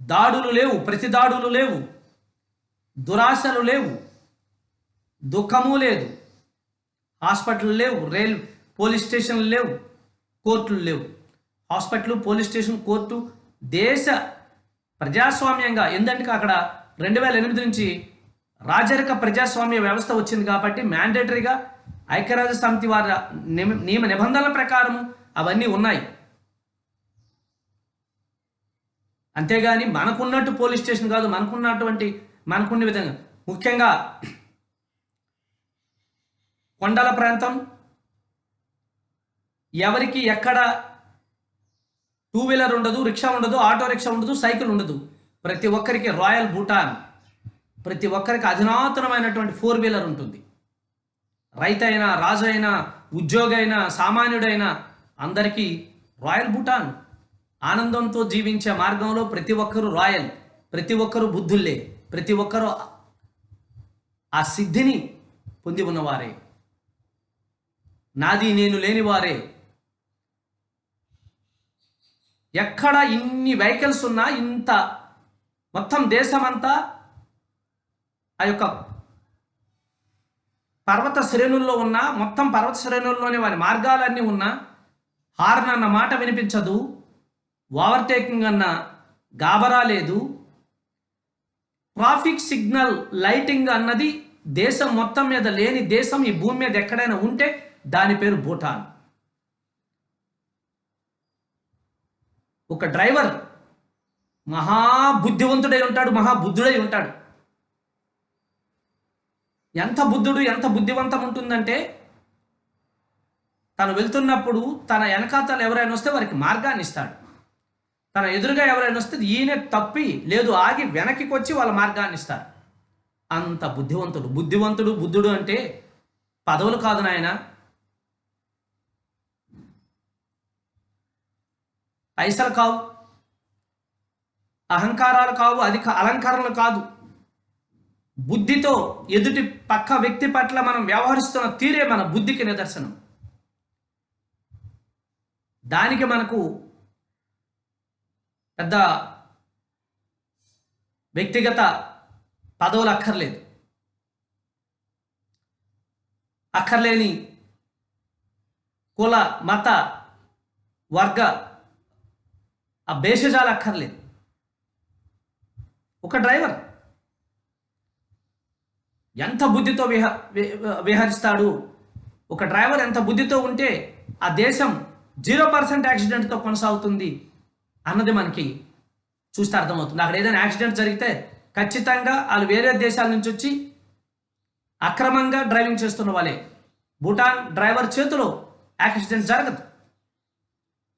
దాడులు లేవు, ప్రతిదాడులు లేవు, దురాశలు లేవు, దుఃఖము లేదు, హాస్పిటల్ లేవు, పోలీస్ స్టేషన్లు లేవు, కోర్టులు లేవు. హాస్పిటల్, పోలీస్ స్టేషన్, కోర్టు దేశ ప్రజాస్వామ్యంగా, ఎందుకంటే అక్కడ 2008 నుంచి రాజరిక ప్రజాస్వామ్య వ్యవస్థ వచ్చింది కాబట్టి మ్యాండేటరీగా ఐక్యరాజ్య సమితి వారి నియమ నిబంధనల ప్రకారం అవన్నీ ఉన్నాయి. అంతేగాని మనకున్నట్టు పోలీస్ స్టేషన్ కాదు, మనకున్న విధంగా. ముఖ్యంగా కొండల ప్రాంతం, ఎవరికి ఎక్కడ టూ వీలర్ ఉండదు, రిక్షా ఉండదు, ఆటో రిక్షా ఉండదు, సైకిల్ ఉండదు. ప్రతి ఒక్కరికి రాయల్ భూటాన్, ప్రతి ఒక్కరికి అధునాతనమైనటువంటి 4 వీలర్ ఉంటుంది. రైతైనా, రాజు అయినా, ఉద్యోగి అయినా, సామాన్యుడైనా అందరికీ రాయల్ భూటాన్. ఆనందంతో జీవించే మార్గంలో ప్రతి ఒక్కరూ రాయల్, ప్రతి ఒక్కరూ బుద్ధుల్లే, ప్రతి ఒక్కరూ ఆ సిద్ధిని పొంది ఉన్నవారే, నాది నేను లేని వారే. ఎక్కడ ఇన్ని వెహికల్స్ ఉన్నా, ఇంత మొత్తం దేశమంతా ఆ యొక్క పర్వత శ్రేణుల్లో ఉన్నా, మొత్తం పర్వత శ్రేణుల్లోనే వారి మార్గాలన్నీ ఉన్నా, హార్న్ అన్న మాట వినిపించదు, ఓవర్టేకింగ్ అన్న గాబరా లేదు, ట్రాఫిక్ సిగ్నల్ లైటింగ్ అన్నది దేశం మొత్తం మీద లేని దేశం ఈ భూమి మీద ఎక్కడైనా ఉంటే దాని పేరు భూటాన్. ఒక డ్రైవర్ మహాబుద్ధివంతుడై ఉంటాడు, మహాబుద్ధుడై ఉంటాడు. ఎంత బుద్ధుడు, ఎంత బుద్ధివంతం ఉంటుందంటే, తను వెళ్తున్నప్పుడు తన వెనకాతలు ఎవరైనా వస్తే వారికి మార్గాన్ని ఇస్తాడు. తన ఎదురుగా ఎవరైనా వస్తే ఈయన తప్పి లేదు ఆగి వెనక్కి వచ్చి వాళ్ళ మార్గాన్ని ఇస్తారు. అంత బుద్ధివంతుడు. బుద్ధుడు అంటే పదవులు కాదు నాయన, పైసలు కావు, అహంకారాలు కావు, అలంకరణలు కాదు. బుద్ధితో ఎదుటి పక్క వ్యక్తి పట్ల మనం వ్యవహరిస్తున్న తీరే మన బుద్ధికి నిదర్శనం. దానికి మనకు పెద్ద వ్యక్తిగత పదవులు అక్కర్లేని కుల, మత, వర్గ ఆ భేషజాలు అక్కర్లేదు. ఒక డ్రైవర్ ఎంత బుద్ధితో విహరిస్తాడు, ఒక డ్రైవర్ ఎంత బుద్ధితో ఉంటే ఆ దేశం 0% యాక్సిడెంట్తో కొనసాగుతుంది అన్నది మనకి చూస్తే అర్థమవుతుంది. అక్కడ ఏదైనా యాక్సిడెంట్ జరిగితే ఖచ్చితంగా వాళ్ళు వేరే దేశాల నుంచి వచ్చి అక్రమంగా డ్రైవింగ్ చేస్తున్న వాళ్ళే. భూటాన్ డ్రైవర్ చేతిలో యాక్సిడెంట్ జరగదు,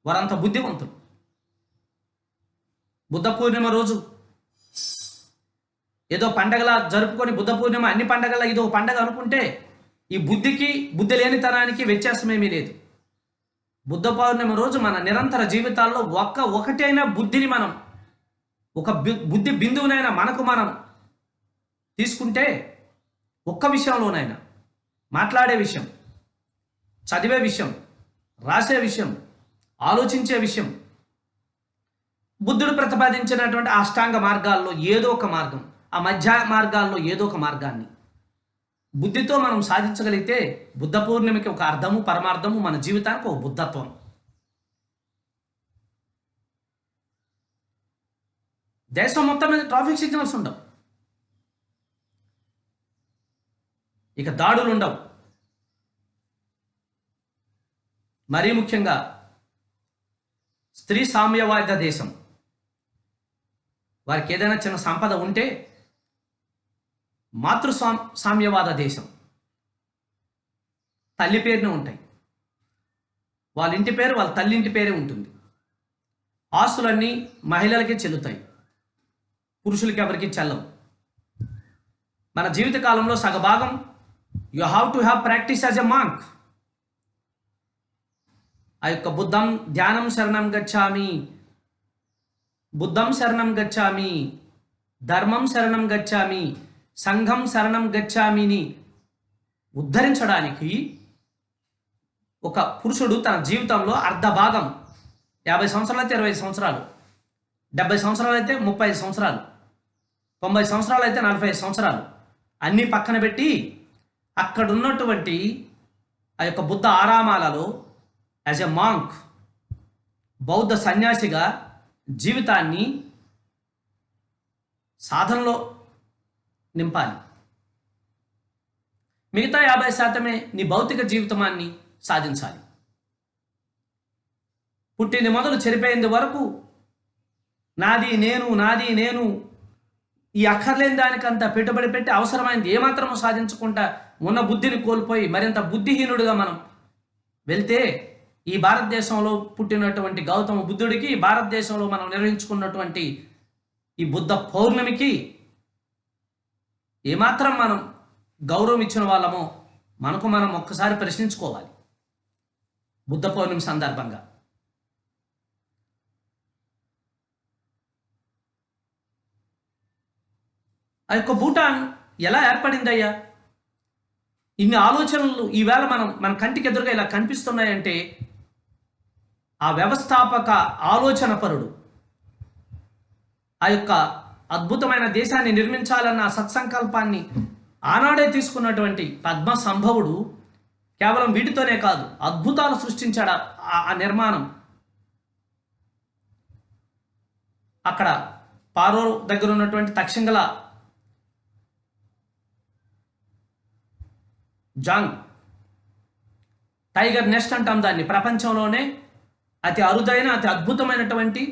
వారంత బుద్ధివంతులు. బుద్ధ పూర్ణిమ రోజు ఏదో పండగలా జరుపుకొని, బుద్ధ పూర్ణిమ అన్ని పండగల ఇదో పండగ అనుకుంటే ఈ బుద్ధి లేనితనానికి వ్యత్యాసమేమీ లేదు. బుద్ధ పౌర్ణిమ రోజు మన నిరంతర జీవితాల్లో ఒకటైనా బుద్ధిని మనం, ఒక బుద్ధి బిందువునైనా మనకు మనం తీసుకుంటే, ఒక్క విషయంలోనైనా, మాట్లాడే విషయం, చదివే విషయం, రాసే విషయం, ఆలోచించే విషయం, బుద్ధుడు ప్రతిపాదించినటువంటి అష్టాంగ మార్గాల్లో ఏదో ఒక మార్గం, ఆ మధ్య మార్గాల్లో ఏదో ఒక మార్గాన్ని బుద్ధితో మనం సాధించగలిగితే బుద్ధ పూర్ణిమకి ఒక అర్థము, పరమార్థము, మన జీవితానికి ఒక బుద్ధత్వం. దేశం మొత్తం మీద ట్రాఫిక్ సిగ్నల్స్ ఉండవు, ఇక దాడులు ఉండవు. మరీ ముఖ్యంగా స్త్రీ సామ్యవాద దేశం. వారికి ఏదైనా చిన్న సంపద ఉంటే సామ్యవాద దేశం, తల్లి పేరునే ఉంటాయి, వాళ్ళ ఇంటి పేరు వాళ్ళ తల్లి ఇంటి పేరే ఉంటుంది. ఆస్తులన్నీ మహిళలకే చెల్లుతాయి, పురుషులకి ఎవరికి చెల్లవు. మన జీవితకాలంలో సగభాగం you have to have practice as a monk. ఆ యొక్క బుద్ధం ధ్యానం శరణం గచ్చామి బుద్ధం శరణం గచ్చామి, ధర్మం శరణం గచ్చామి, సంఘం శరణం గచ్చామిని ఉద్ధరించడానికి ఒక పురుషుడు తన జీవితంలో అర్ధ భాగం 50 సంవత్సరాలు అయితే 25 సంవత్సరాలు, 70 సంవత్సరాలు అయితే 35 సంవత్సరాలు, 90 సంవత్సరాలు అయితే 45 సంవత్సరాలు అన్నీ పక్కన పెట్టి అక్కడ ఉన్నటువంటి ఆ యొక్క బుద్ధ ఆరామాలలో యాజ్ ఎ మాంక్, బౌద్ధ సన్యాసిగా జీవితాన్ని సాధనలో నింపాలి. మిగతా 50% నీ భౌతిక జీవితాన్ని సాధించాలి. పుట్టింది మొదలు చెరిపోయింది వరకు నాది నేను, నాది నేను, ఈ అక్కర్లేని దానికంతా పెట్టుబడి పెట్టి అవసరమైంది ఏమాత్రమూ సాధించకుండా ఉన్న బుద్ధిని కోల్పోయి మరింత బుద్ధిహీనుడిగా మనం వెళ్తే ఈ భారతదేశంలో పుట్టినటువంటి గౌతమ బుద్ధుడికి, భారతదేశంలో మనం నిర్వహించుకున్నటువంటి ఈ బుద్ధ పౌర్ణమికి ఏమాత్రం మనం గౌరవం ఇచ్చిన వాళ్ళమో మనకు మనం ఒక్కసారి ప్రశ్నించుకోవాలి. బుద్ధ పౌర్ణమి సందర్భంగా ఆ యొక్క భూటాన్ ఎలా ఏర్పడిందయ్యా? ఇన్ని ఆలోచనలు ఈవేళ మన కంటికి ఎదురుగా ఇలా కనిపిస్తున్నాయంటే ఆ వ్యవస్థాపక ఆలోచన పరుడు, ఆ యొక్క అద్భుతమైన దేశాన్ని నిర్మించాలన్న సత్సంకల్పాన్ని ఆనాడే తీసుకున్నటువంటి పద్మ సంభవుడు కేవలం వీటితోనే కాదు, అద్భుతాలు సృష్టించాడు. ఆ నిర్మాణం అక్కడ పారో దగ్గర ఉన్నటువంటి తక్షంగల జాంగ్ టైగర్ నెస్ట్ అంటాం దాన్ని. ప్రపంచంలోనే అతి అరుదైన అతి అద్భుతమైనటువంటి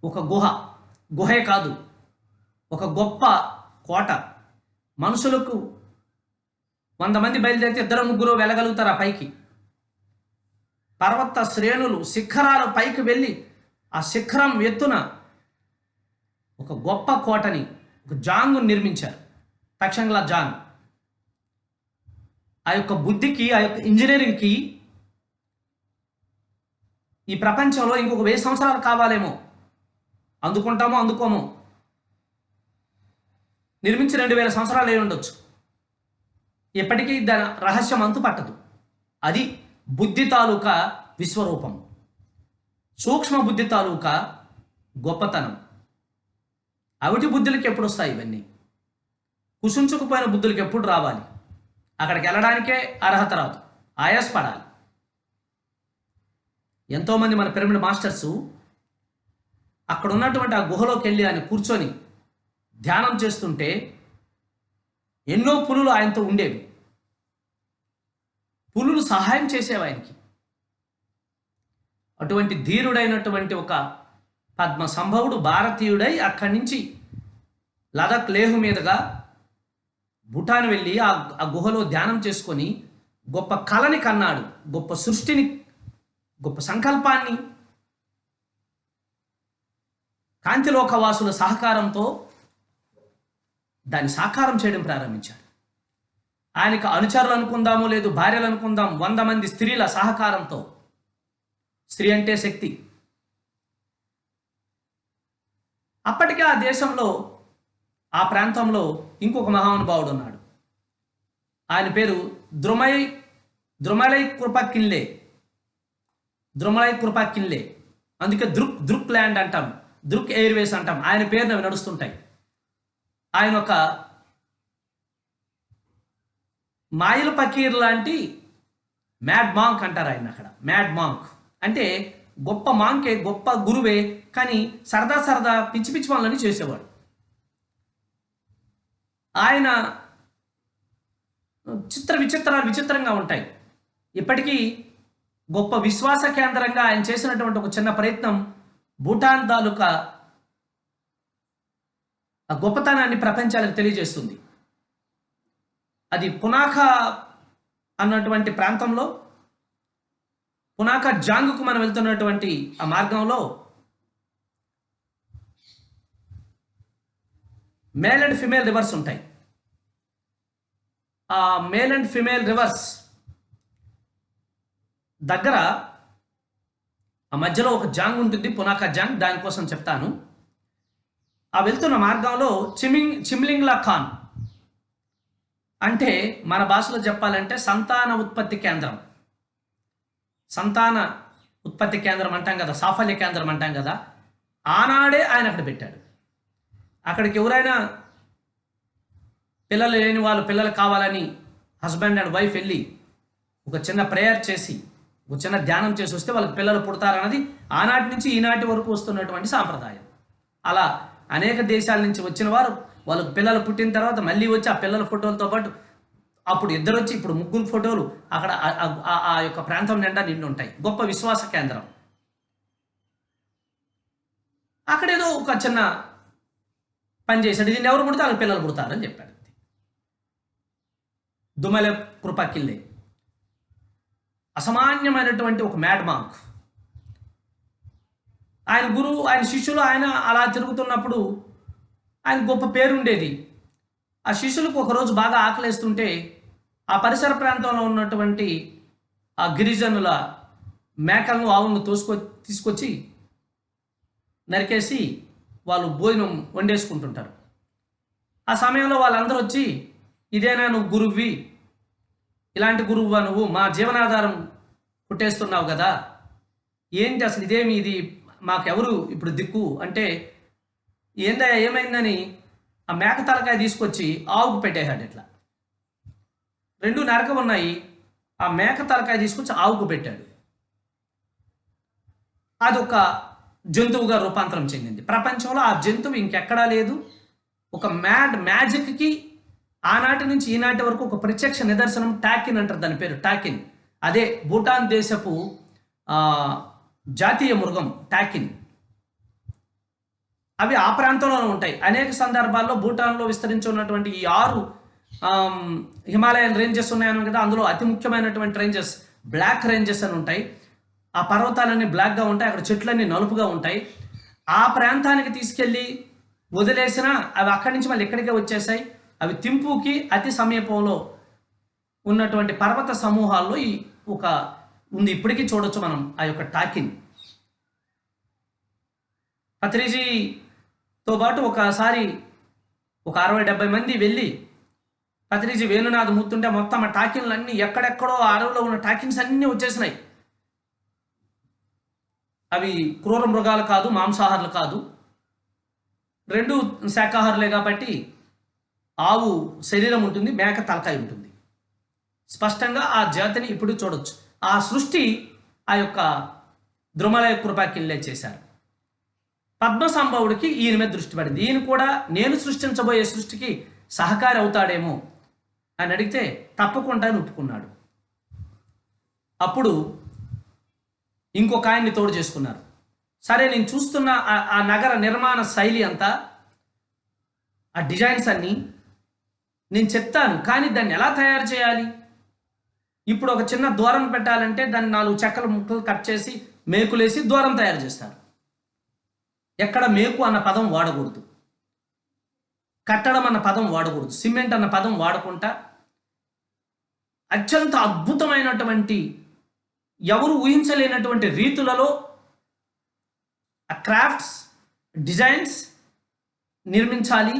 ఒక గుహే కాదు, ఒక గొప్ప కోట. మనుషులకు 100 మంది బయలుదేరితే 2-3 వెళ్ళగలుగుతారు ఆ పైకి. పర్వత శ్రేణులు, శిఖరాల పైకి వెళ్ళి ఆ శిఖరం ఎత్తున ఒక గొప్ప కోటని, ఒక జాంగు నిర్మించారు, తక్షంగ్లా జాంగ్. ఆ యొక్క బుద్ధికి, ఆ యొక్క ఇంజనీరింగ్కి ఈ ప్రపంచంలో ఇంకొక 1000 సంవత్సరాలు కావాలేమో, అందుకుంటామో అందుకోమో. నిర్మించి 2000 సంవత్సరాలు అయి ఉండొచ్చు. ఎప్పటికీ దాని రహస్యం అంతు పట్టదు. అది బుద్ధి తాలూకా విశ్వరూపం, సూక్ష్మ బుద్ధి తాలూకా గొప్పతనం. అవిటి బుద్ధులకి ఎప్పుడు వస్తాయి ఇవన్నీ? కుసుంచుకుపోయిన బుద్ధులకి ఎప్పుడు రావాలి? అక్కడికి వెళ్ళడానికే అర్హత రాదు, ఆయాసపడాలి. ఎంతోమంది మన పిరమిడ్ మాస్టర్సు అక్కడ ఉన్నటువంటి ఆ గుహలోకి వెళ్ళి ఆయన కూర్చొని ధ్యానం చేస్తుంటే ఎన్నో పులులు ఆయనతో ఉండేవి. పులులు సహాయం చేసేవి ఆయనకి. అటువంటి ధీరుడైనటువంటి ఒక పద్మ సంభవుడు భారతీయుడై అక్కడి నుంచి లదాఖ్ లేహు మీదుగా భూటాన్ వెళ్ళి ఆ గుహలో ధ్యానం చేసుకొని గొప్ప కళని కన్నాడు, గొప్ప సృష్టిని, గొప్ప సంకల్పాన్ని కాంతిలోకవాసుల సహకారంతో దాన్ని సాకారం చేయడం ప్రారంభించాడు. ఆయనకు అనుచరులు అనుకుందామో లేదు, భార్యలు అనుకుందాం, 100 మంది స్త్రీల సహకారంతో. స్త్రీ అంటే శక్తి. అప్పటికే ఆ దేశంలో, ఆ ప్రాంతంలో ఇంకొక మహానుభావుడు ఉన్నాడు. ఆయన పేరు ద్రుమలై కృపా కిన్లే. అందుకే దృక్ ల్యాండ్ అంటాం, దృక్ ఎయిర్వేస్ అంటాం. ఆయన పేరున అవి నడుస్తుంటాయి. ఆయన ఒక మాయిల్ పకీర్ లాంటి మ్యాడ్ మాంక్ అంటారు ఆయన. అక్కడ మ్యాడ్ మాంక్ అంటే గొప్ప మాంకే, గొప్ప గురువే, కానీ సరదా పిచ్చి పిచ్చి పనులని చేసేవాడు. ఆయన విచిత్రంగా ఉంటాయి. ఇప్పటికీ గొప్ప విశ్వాస కేంద్రంగా ఆయన చేసినటువంటి ఒక చిన్న ప్రయత్నం భూటాన్ తాలూకా ఆ గొప్పతనాన్ని ప్రపంచాలకు తెలియజేస్తుంది. అది పునాఖా అన్నటువంటి ప్రాంతంలో, పునాఖా జాంగుకు మనం వెళ్తున్నటువంటి ఆ మార్గంలో మేల్ అండ్ ఫిమేల్ రివర్స్ ఉంటాయి. ఆ మేల్ అండ్ ఫిమేల్ రివర్స్ దగ్గర ఆ మధ్యలో ఒక జాంగ్ ఉంటుంది, పునాఖా జాంగ్. దానికోసం చెప్తాను. ఆ వెళ్తున్న మార్గంలో చిమ్లింగ్లా ఖాన్ అంటే మన భాషలో చెప్పాలంటే సంతాన ఉత్పత్తి కేంద్రం, సంతాన ఉత్పత్తి కేంద్రం అంటాం కదా, సాఫల్య కేంద్రం అంటాం కదా, ఆనాడే ఆయన అక్కడ పెట్టాడు. అక్కడికి ఎవరైనా పిల్లలు లేని వాళ్ళు పిల్లలు కావాలని హస్బెండ్ అండ్ వైఫ్ వెళ్ళి ఒక చిన్న ప్రేయర్ చేసి ఒక చిన్న ధ్యానం చేసి వస్తే వాళ్ళకి పిల్లలు పుడతారన్నది ఆనాటి నుంచి ఈనాటి వరకు వస్తున్నటువంటి సాంప్రదాయం. అలా అనేక దేశాల నుంచి వచ్చిన వారు వాళ్ళకి పిల్లలు పుట్టిన తర్వాత మళ్ళీ వచ్చి ఆ పిల్లల ఫోటోలతో పాటు అప్పుడు ఇద్దరు వచ్చి ఇప్పుడు ముగ్గురు ఫోటోలు అక్కడ ఆ యొక్క ప్రాంతం నిండా నిండి ఉంటాయి. గొప్ప విశ్వాస కేంద్రం. అక్కడేదో ఒక చిన్న పని చేశాడు, దీన్ని ఎవరు పుడితే వాళ్ళకి పిల్లలు పుడతారని చెప్పాడు. దుమలే కృపాకిల్లే అసామాన్యమైనటువంటి ఒక మ్యాడ్ మాంక్. ఆయన గురువు, ఆయన శిష్యులు, ఆయన అలా తిరుగుతున్నప్పుడు ఆయన గొప్ప పేరు ఉండేది. ఆ శిష్యులకు ఒకరోజు బాగా ఆకలేస్తుంటే ఆ పరిసర ప్రాంతంలో ఉన్నటువంటి ఆ గిరిజనుల మేకలను ఆవులను తీసుకొచ్చి నరికేసి వాళ్ళు భోజనం వండేసుకుంటుంటారు. ఆ సమయంలో వాళ్ళందరూ వచ్చి, ఇదేనా నువ్వు గురువువి, ఇలాంటి గురువువా నువ్వు, మా జీవనాధారం పుట్టేస్తున్నావు కదా, ఏంటి అసలు ఇదేమి, ఇది మాకెవరు ఇప్పుడు దిక్కు అంటే, ఏందయ్యా ఏమైందని ఆ మేక తలకాయ తీసుకొచ్చి ఆవుకు పెట్టేశాడు. ఇట్లా రెండు నరక ఉన్నాయి, ఆ మేక తలకాయ తీసుకొచ్చి ఆవుకు పెట్టాడు. అది ఒక జంతువుగా రూపాంతరం చెందింది. ప్రపంచంలో ఆ జంతువు ఇంకెక్కడా లేదు. ఒక మ్యాజిక్కి ఆనాటి నుంచి ఈనాటి వరకు ఒక ప్రత్యక్ష నిదర్శనం టాకిన్ అంటారు, దాని పేరు టాకిన్. అదే భూటాన్ దేశపు జాతీయ మృగం టాకిన్. అవి ఆ ప్రాంతంలోనే ఉంటాయి. అనేక సందర్భాల్లో భూటాన్లో విస్తరించి ఉన్నటువంటి ఈ 6 హిమాలయన్ రేంజెస్ ఉన్నాయని కదా, అందులో అతి ముఖ్యమైనటువంటి రేంజెస్ బ్లాక్ రేంజెస్ అని ఉంటాయి. ఆ పర్వతాలన్నీ బ్లాక్గా ఉంటాయి, అక్కడ చెట్లన్నీ నలుపుగా ఉంటాయి. ఆ ప్రాంతానికి తీసుకెళ్ళి వదిలేసినా అవి అక్కడి నుంచి మళ్ళీ ఎక్కడికే వచ్చేసాయి. అవి తింపుకి అతి సమీపంలో ఉన్నటువంటి పర్వత సమూహాల్లో ఈ ఒక ఉంది. ఇప్పటికీ చూడొచ్చు మనం ఆ యొక్క టాకిన్. పత్రిజీతో పాటు ఒకసారి ఒక 60-70 మంది వెళ్ళి పత్రిజీ వేణునాథ్ మూతుంటే మొత్తం ఆ టాకిన్లు అన్నీ ఎక్కడెక్కడో అడవిలో ఉన్న టాకిన్స్ అన్నీ వచ్చేసినాయి. అవి క్రూర మృగాలు కాదు, మాంసాహారులు కాదు, రెండు శాకాహారులే కాబట్టి ఆవు శరీరం ఉంటుంది, మేక తలకాయ ఉంటుంది. స్పష్టంగా ఆ జాతిని ఇప్పుడు చూడొచ్చు. ఆ సృష్టి ఆ యొక్క ద్రుమలయ కృపాకిల్లే చేశారు. పద్మసంభవుడికి ఈయన మీద దృష్టి పడింది. ఈయన కూడా నేను సృష్టించబోయే సృష్టికి సహకారి అవుతాడేమో అని అడిగితే తప్పకుండా ఒప్పుకున్నాడు. అప్పుడు ఇంకొక ఆయన్ని తోడు చేసుకున్నారు. సరే, నేను చూస్తున్న ఆ నగర నిర్మాణ శైలి అంతా, ఆ డిజైన్స్ అన్నీ నేను చెప్తాను, కానీ దాన్ని ఎలా తయారు చేయాలి? ఇప్పుడు ఒక చిన్న ద్వారం పెట్టాలంటే దాన్ని 4 చెక్కల ముక్కలు కట్ చేసి మేకులేసి ద్వారం తయారు చేస్తారు. ఎక్కడ మేకు అన్న పదం వాడకూడదు, కట్టడం అన్న పదం వాడకూడదు, సిమెంట్ అన్న పదం వాడకుండా అత్యంత అద్భుతమైనటువంటి ఎవరు ఊహించలేనటువంటి రీతులలో ఆ క్రాఫ్ట్స్ డిజైన్స్ నిర్మించాలి.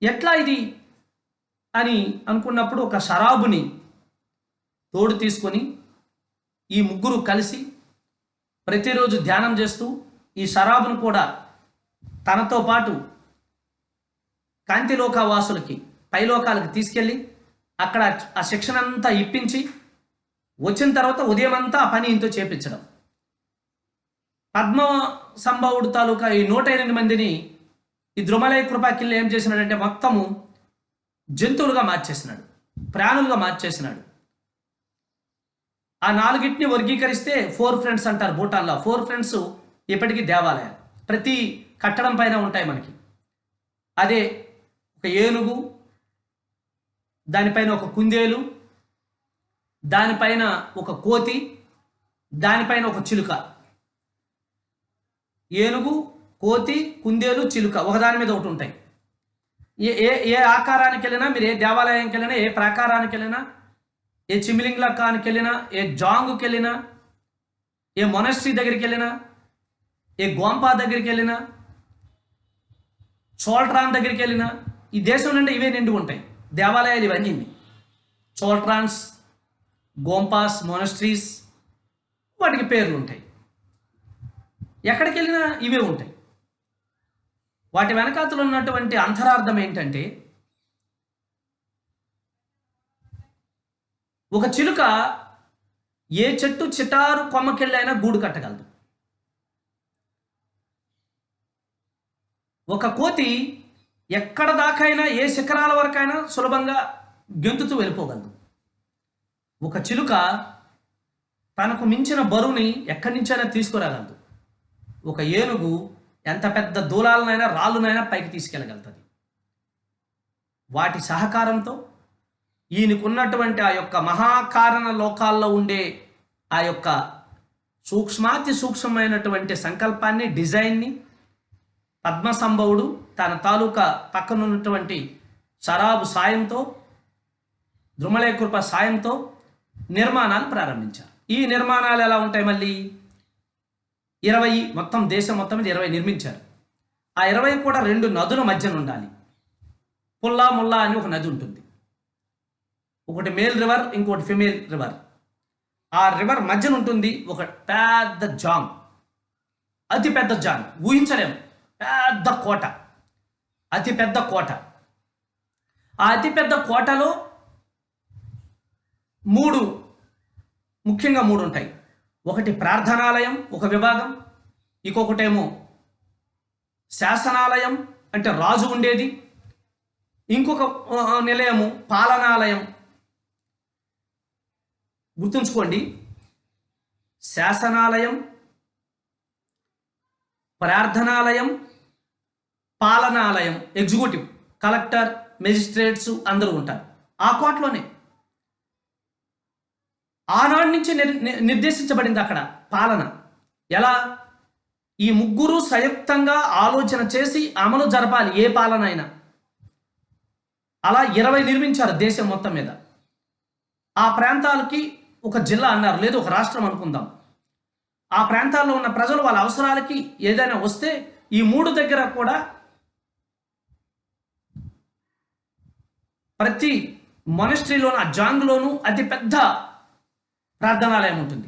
ఎట్లా ఇది అని అనుకున్నప్పుడు ఒక షరాబుని తోడు తీసుకొని ఈ ముగ్గురు కలిసి ప్రతిరోజు ధ్యానం చేస్తూ ఈ షరాబును కూడా తనతో పాటు కాంతిలోక వాసులకి పైలోకాలకు తీసుకెళ్ళి అక్కడ ఆ శిక్షణ అంతా ఇప్పించి వచ్చిన తర్వాత ఉదయం అంతా ఆ పని ఇంతో చేపించడం. పద్మ సంభవుడు తాలూకా ఈ 108 మందిని ఈ ద్రుమలయ కృపాకిల్ల ఏం చేసినాడంటే మొత్తము జంతువులుగా మార్చేసినాడు, ప్రాణులుగా మార్చేసినాడు. ఆ 4ని వర్గీకరిస్తే 4 ఫ్రంట్స్ అంటారు భూటాన్లో. 4 ఫ్రంట్స్ ఇప్పటికీ దేవాలయాలు ప్రతి కట్టడం పైన ఉంటాయి మనకి. అదే ఒక ఏనుగు, దానిపైన ఒక కుందేలు, దానిపైన ఒక కోతి, దానిపైన ఒక చిలుక. ఏనుగు, కోతి, కుందేలు, చిలుక ఒకదాని మీద ఒకటి ఉంటాయి. ఏ ఆకారానికి వెళ్ళినా, మీరు ఏ దేవాలయానికి వెళ్ళినా, ఏ ప్రాకారానికి వెళ్ళినా, ఏ చిమిలింగ్లకానికి వెళ్ళినా, ఏ జాంగుకి వెళ్ళినా, ఏ మొనస్ట్రీ దగ్గరికి వెళ్ళినా, ఏ గోంపా దగ్గరికి వెళ్ళినా, చోల్ట్రాన్ దగ్గరికి వెళ్ళినా ఈ దేశం నుండి ఇవే నిండి ఉంటాయి, దేవాలయాలు ఇవన్నీ. చోల్ట్రాన్స్, గోంపాస్, మోనస్ట్రీస్, వాటికి పేర్లు ఉంటాయి. ఎక్కడికి వెళ్ళినా ఇవే ఉంటాయి. వాటి వెనకాతలు ఉన్నటువంటి అంతరార్థం ఏంటంటే, ఒక చిలుక ఏ చెట్టు చిటారు కొమ్మకెళ్ళైనా గూడు కట్టగలదు. ఒక కోతి ఎక్కడ దాకైనా ఏ శిఖరాల వరకైనా సులభంగా గెంతుతూ వెళ్ళిపోగలదు. ఒక చిలుక తనకు మించిన బరువుని ఎక్కడి నుంచైనా తీసుకురాగలదు. ఒక ఏనుగు ఎంత పెద్ద దూలాలనైనా రాళ్ళునైనా పైకి తీసుకెళ్ళగలుగుతుంది. వాటి సహకారంతో ఈయనకున్నటువంటి ఆ యొక్క మహాకారణ లోకాల్లో ఉండే ఆ యొక్క సూక్ష్మాతి సూక్ష్మమైనటువంటి సంకల్పాన్ని, డిజైన్ని పద్మసంభవుడు తన తాలూకా పక్కనున్నటువంటి శరాబు సాయంతో, ద్రుమలే కృప సాయంతో నిర్మాణాలు ప్రారంభించారు. ఈ నిర్మాణాలు ఎలా ఉంటాయి? మళ్ళీ 20, మొత్తం దేశం మొత్తం మీద 20 నిర్మించారు. ఆ 20 కూడా 2 నదుల మధ్యన ఉండాలి. పుల్లా ముల్లా అని ఒక నది ఉంటుంది. ఒకటి మేల్ రివర్, ఇంకోటి ఫిమేల్ రివర్. ఆ రివర్ మధ్యన ఉంటుంది ఒక పెద్ద జామ్, అతి పెద్ద జామ్, ఊహించలేము. పెద్ద కోట, అతి పెద్ద కోట. ఆ అతిపెద్ద కోటలో ముఖ్యంగా మూడు ఉంటాయి. ఒకటి ప్రార్థనాలయం, ఒక విభాగం. ఇంకొకటేమో శాసనాలయం, అంటే రాజు ఉండేది. ఇంకొక నిలయము పాలనాలయం. గుర్తుంచుకోండి, శాసనాలయం, ప్రార్థనాలయం, పాలనాలయం. ఎగ్జిక్యూటివ్, కలెక్టర్, మెజిస్ట్రేట్స్ అందరూ ఉంటారు ఆ కోటలోనే. ఆనాటి నుంచి నిర్దేశించబడింది అక్కడ పాలన ఎలా. ఈ ముగ్గురు సంయుక్తంగా ఆలోచన చేసి అమలు జరపాలి ఏ పాలన అయినా. అలా 20 నిర్మించారు దేశం మొత్తం మీద. ఆ ప్రాంతాలకి ఒక జిల్లా అన్నారు, లేదు ఒక రాష్ట్రం అనుకుందాం. ఆ ప్రాంతాల్లో ఉన్న ప్రజలు వాళ్ళ అవసరాలకి ఏదైనా వస్తే ఈ 3 దగ్గర కూడా ప్రతి మొనస్ట్రీలోను, ఆ జాంగ్లోను అతి పెద్ద ప్రార్థనాలయం ఉంటుంది.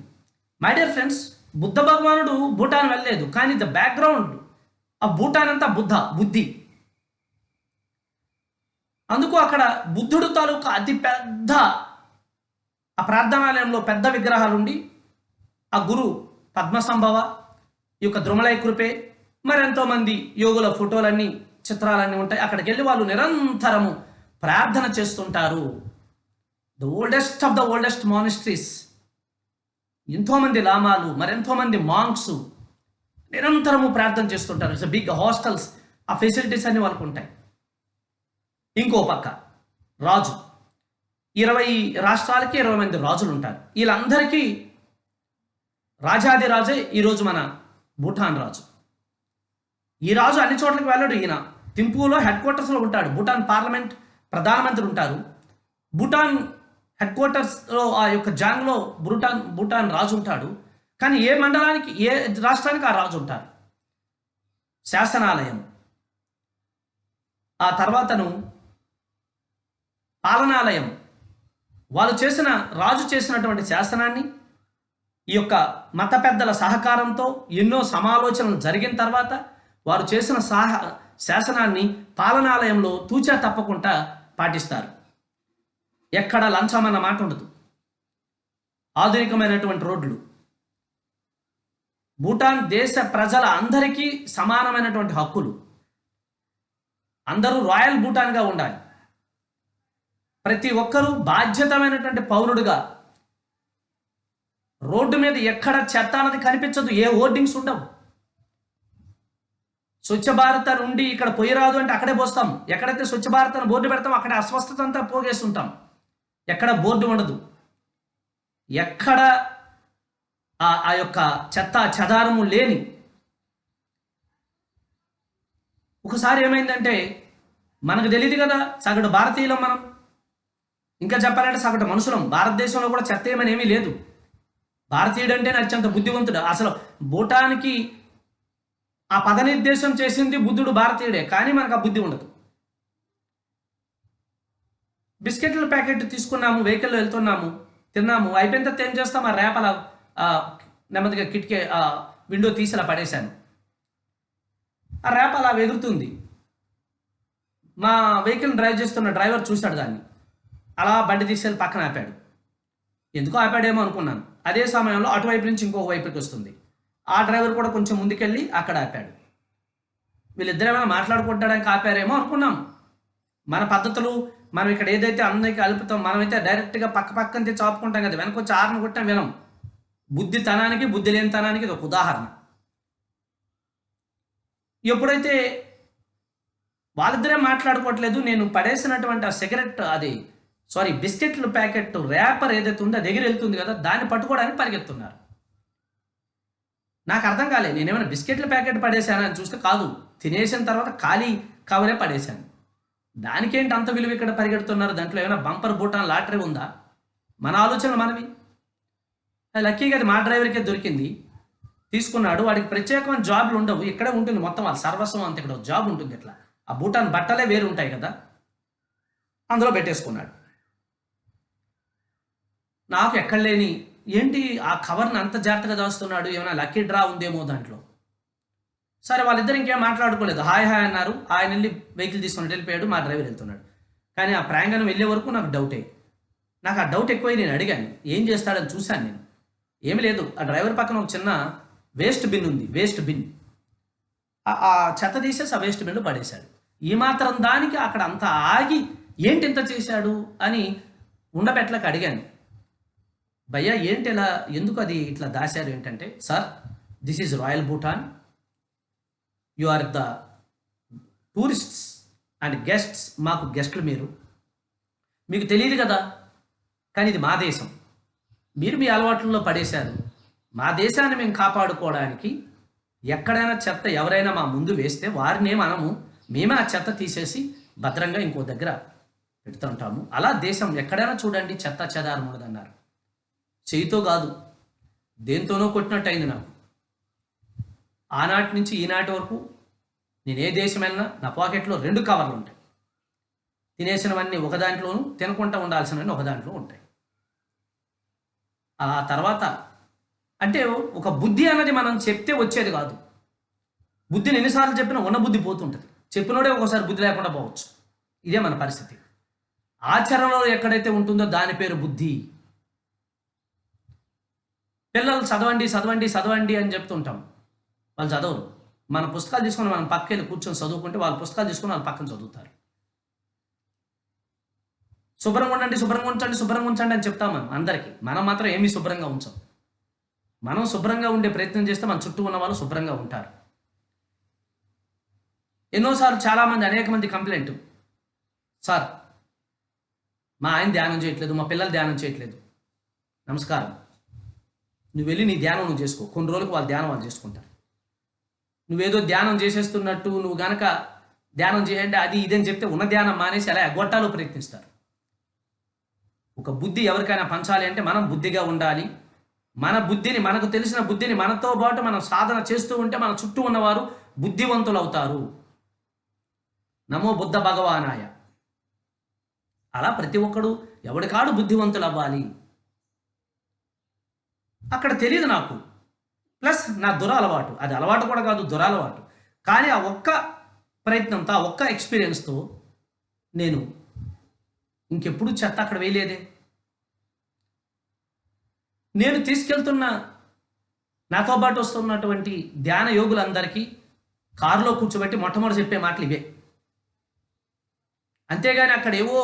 మై డియర్ ఫ్రెండ్స్, బుద్ధ భగవానుడు భూటాన్ వెళ్ళలేదు, కానీ ద బ్యాక్గ్రౌండ్ ఆ భూటాన్ అంతా బుద్ధి. అందుకు అక్కడ బుద్ధుడు తాలూకా అతి పెద్ద ఆ ప్రార్థనాలయంలో పెద్ద విగ్రహాలుండి, ఆ గురు పద్మసంభవ, ఈ యొక్క ద్రుమలై కృపే, మరెంతోమంది యోగుల ఫోటోలన్నీ, చిత్రాలన్నీ ఉంటాయి. అక్కడికి వెళ్ళి వాళ్ళు నిరంతరము ప్రార్థన చేస్తుంటారు. The oldest of the oldest monasteries. ఎంతోమంది లామాలు, మరెంతోమంది మాంక్స్ నిరంతరము ప్రార్థన చేస్తుంటారు. ఇట్స్ బిగ్ హాస్టల్స్, ఆ ఫెసిలిటీస్ అన్ని వాళ్ళకు ఉంటాయి. ఇంకో పక్క రాజు, 20 రాష్ట్రాలకి 20 మంది రాజులు ఉంటారు. వీళ్ళందరికీ రాజాదిరాజే ఈరోజు మన భూటాన్ రాజు. ఈ రాజు అన్ని చోట్లకి వెళ్ళడు. ఈయన థింపూలో హెడ్ క్వార్టర్స్లో ఉంటాడు. భూటాన్ పార్లమెంట్ ప్రధానమంత్రి ఉంటారు. భూటాన్ హెడ్ క్వార్టర్స్లో ఆ యొక్క జాంగ్లో భూటాన్ రాజు ఉంటాడు. కానీ ఏ మండలానికి, ఏ రాష్ట్రానికి ఆ రాజు ఉంటారు. శాసనాలయం, ఆ తర్వాతను పాలనాలయం. రాజు చేసినటువంటి శాసనాన్ని ఈ యొక్క మత పెద్దల సహకారంతో ఎన్నో సమాలోచనలు జరిగిన తర్వాత వారు చేసిన శాసనాన్ని పాలనాలయంలో తూచా తప్పకుండా పాటిస్తారు. ఎక్కడ లంచం అన్న మాట ఉండదు. ఆధునికమైనటువంటి రోడ్లు. భూటాన్ దేశ ప్రజల అందరికీ సమానమైనటువంటి హక్కులు. అందరూ రాయల్ భూటాన్గా ఉండాలి. ప్రతి ఒక్కరూ బాధ్యతమైనటువంటి పౌరుడుగా. రోడ్డు మీద ఎక్కడ చెత్త అన్నది కనిపించదు, ఏ హోర్డింగ్స్ ఉండవు. స్వచ్ఛ భారత్ నుండి ఇక్కడ పోయిరాదు అంటే అక్కడే పోస్తాం. ఎక్కడైతే స్వచ్ఛ భారత్ అని బోర్డు పెడతాం అక్కడ అస్వస్థత అంతా పోగేస్తుంటాం. ఎక్కడ బోర్డు ఉండదు. ఎక్కడ ఆ యొక్క చెత్త చెదారము లేని. ఒకసారి ఏమైందంటే, మనకు తెలియదు కదా, సగటు భారతీయులం మనం. ఇంకా చెప్పాలంటే సగటు మనుషులం. భారతదేశంలో కూడా చెత్త ఏమని ఏమీ లేదు. భారతీయుడు అంటే అత్యంత బుద్ధివంతుడు. అసలు భూటాన్కి ఆ పదనిర్దేశం చేసింది బుద్ధుడు భారతీయుడే, కానీ మనకు ఆ బుద్ధి ఉండదు. బిస్కెట్ల ప్యాకెట్ తీసుకున్నాము, వెహికల్లో వెళ్తున్నాము, తిన్నాము, అయిపోయిన తర్వాత ఏం చేస్తాం? ఆ రేపల నెమ్మదిగా కిటికీ విండో తీసి అలా పడేశాను. ఆ రేప అలా ఎగురుతుంది. మా వెహికల్ డ్రైవ్ చేస్తున్న డ్రైవర్ చూశాడు దాన్ని. అలా బండి తీసుకెళ్ళి పక్కన ఆపాడు. ఎందుకో ఆపాడేమో అనుకున్నాను. అదే సమయంలో అటువైపు నుంచి ఇంకొక వైపుకి వస్తుంది. ఆ డ్రైవర్ కూడా కొంచెం ముందుకెళ్ళి అక్కడ ఆపాడు. వీళ్ళిద్దరు ఏమైనా మాట్లాడుకుంటాడానికి ఆపారేమో అనుకున్నాం. మన పద్ధతులు, మనం ఇక్కడ ఏదైతే అందరికీ కలుపుతాం, మనమైతే డైరెక్ట్గా పక్క పక్కంతే చాపుకుంటాం కదా, వెనకొచ్చి ఆరును కొట్టాం వినం. బుద్ధితనానికి, బుద్ధి లేనితనానికి ఇది ఒక ఉదాహరణ. ఎప్పుడైతే వాళ్ళిద్దరే మాట్లాడుకోవట్లేదు, నేను పడేసినటువంటి ఆ సిగరెట్ బిస్కెట్ల ప్యాకెట్ ర్యాపర్ ఏదైతే ఉందో దగ్గర వెళ్తుంది కదా, దాన్ని పట్టుకోవడానికి పరిగెత్తున్నారు. నాకు అర్థం కాలేదు, నేనేమైనా బిస్కెట్ల ప్యాకెట్ పడేశాను అని చూస్తే కాదు, తినేసిన తర్వాత ఖాళీ కవరే పడేశాను. దానికేంటి అంత విలువ ఇక్కడ పరిగెడుతున్నారు? దాంట్లో ఏమైనా బంపర్ బూటాన్ లాటరీ ఉందా? మన ఆలోచనలు మనవి. లక్కీగా అది మా డ్రైవర్కే దొరికింది, తీసుకున్నాడు. వాడికి ప్రత్యేకమైన జాబ్లు ఉండవు, ఇక్కడే ఉంటుంది మొత్తం, వాళ్ళ సర్వస్వం అంత ఇక్కడ జాబ్ ఉంటుంది. ఇట్లా ఆ బూటాన్ బట్టలే వేరు ఉంటాయి కదా, అందులో పెట్టేసుకున్నాడు. నాకు ఎక్కడ లేని ఏంటి ఆ కవర్ని అంత జాగ్రత్తగా దాస్తున్నాడు, ఏమైనా లక్కీ డ్రా ఉందేమో దాంట్లో. సరే, వాళ్ళిద్దరు ఇంకేం మాట్లాడుకోలేదు, హాయ్ హాయ్ అన్నారు. ఆయన వెళ్ళి వెహికల్ తీసుకుని వెళ్ళిపోయాడు, మా డ్రైవర్ వెళ్తున్నాడు. కానీ ఆ ప్రాంగణం వెళ్ళే వరకు నాకు డౌటే. నాకు ఆ డౌట్ ఎక్కువై నేను అడిగాను, ఏం చేస్తాడని చూశాను నేను. ఏమి లేదు, ఆ డ్రైవర్ పక్కన ఒక చిన్న వేస్ట్ బిన్ ఉంది, వేస్ట్ బిన్. ఆ చెత్త తీసేసి ఆ వేస్ట్ బిన్లో పడేశాడు. ఈ మాత్రం దానికి అక్కడ అంత ఆగి ఏంటి ఇంత చేశాడు అని ఉండబెట్టలకు అడిగాను. భయ్యా ఏంటి ఇలా, ఎందుకు అది ఇట్లా దాశారు ఏంటంటే, sir this is royal Bhutan, you are the tourists and guests, మాకు గెస్ట్లు మీరు, మీకు తెలియదు కదా, కానీ ఇది మా దేశం, మీరు మీ అలవాట్లలో పడేశారు. మా దేశాన్ని మేము కాపాడుకోవడానికి ఎక్కడైనా చెత్త ఎవరైనా మా ముందు వేస్తే వారినే మేమే ఆ చెత్త తీసేసి భద్రంగా ఇంకో దగ్గర పెడుతుంటాము. అలా దేశం ఎక్కడైనా చూడండి చెత్త చెదారం ఉండదన్నారు. చేయితో కాదు, దేంతోనో కొట్టినట్టు అయింది నాకు. ఆనాటి నుంచి ఈనాటి వరకు నేను ఏ దేశం వెళ్ళినా నా పాకెట్లో 2 కవర్లు ఉంటాయి. తినేసినవన్నీ ఒక దాంట్లోనూ, తినకుండా ఉండాల్సినవన్నీ ఒక దాంట్లో ఉంటాయి. ఆ తర్వాత అంటే ఒక బుద్ధి అన్నది మనం చెప్తే వచ్చేది కాదు. బుద్ధిని ఎన్నిసార్లు చెప్పినా ఉన్న బుద్ధి పోతుంటుంది. చెప్పినోడే ఒకసారి బుద్ధి లేకుండా పోవచ్చు. ఇదే మన పరిస్థితి. ఆచరణలో ఎక్కడైతే ఉంటుందో దాని పేరు బుద్ధి. పిల్లలు చదవండి చదవండి చదవండి అని చెప్తుంటాం, వాళ్ళు చదవరు. మన పుస్తకాలు తీసుకొని మనం పక్కకెళ్ళి కూర్చొని చదువుకుంటే వాళ్ళ పుస్తకాలు తీసుకొని వాళ్ళు పక్కన చదువుతారు. శుభ్రంగా ఉండండి, శుభ్రంగా ఉంచండి, శుభ్రంగా ఉంచండి అని చెప్తాం మనం అందరికీ. మనం మాత్రం ఏమీ శుభ్రంగా ఉంచాం. మనం శుభ్రంగా ఉండే ప్రయత్నం చేస్తే మన చుట్టూ ఉన్న వాళ్ళు శుభ్రంగా ఉంటారు. ఎన్నోసార్లు చాలామంది, అనేక మంది కంప్లైంట్, సార్ మా ఆయన ధ్యానం చేయట్లేదు, మా పిల్లలు ధ్యానం చేయట్లేదు. నమస్కారం, నువ్వు వెళ్ళి నీ ధ్యానం నువ్వు చేసుకో. కొన్ని రోజులకు వాళ్ళ ధ్యానం వాళ్ళు చేసుకుంటారు. నువ్వేదో ధ్యానం చేసేస్తున్నట్టు నువ్వు గనక ధ్యానం చేయండి అది ఇదని చెప్తే ఉన్న ధ్యానం మానేసి అలా ఎగ్గొట్టాలో ప్రయత్నిస్తారు. ఒక బుద్ధి ఎవరికైనా పంచాలి అంటే మనం బుద్ధిగా ఉండాలి. మన బుద్ధిని, మనకు తెలిసిన బుద్ధిని మనతో పాటు మనం సాధన చేస్తూ ఉంటే మన చుట్టూ ఉన్నవారు బుద్ధివంతులు అవుతారు. నమో బుద్ధ భగవానాయ. అలా ప్రతి ఒక్కడు ఎవడికాడు బుద్ధివంతులు అవ్వాలి. అక్కడ తెలియదు నాకు, ప్లస్ నా దురలవాటు, అది అలవాటు కూడా కాదు, దురలవాటు. కానీ ఆ ఒక్క ప్రయత్నంతో, ఆ ఒక్క ఎక్స్పీరియన్స్తో నేను ఇంకెప్పుడు చెత్త అక్కడ వేయలేదే. నేను తీసుకెళ్తున్న, నాతో పాటు వస్తున్నటువంటి ధ్యాన యోగులందరికీ కారులో కూర్చోబెట్టి మొట్టమొదటి చెప్పే మాటలు ఇవే. అంతేగాని అక్కడ ఏవో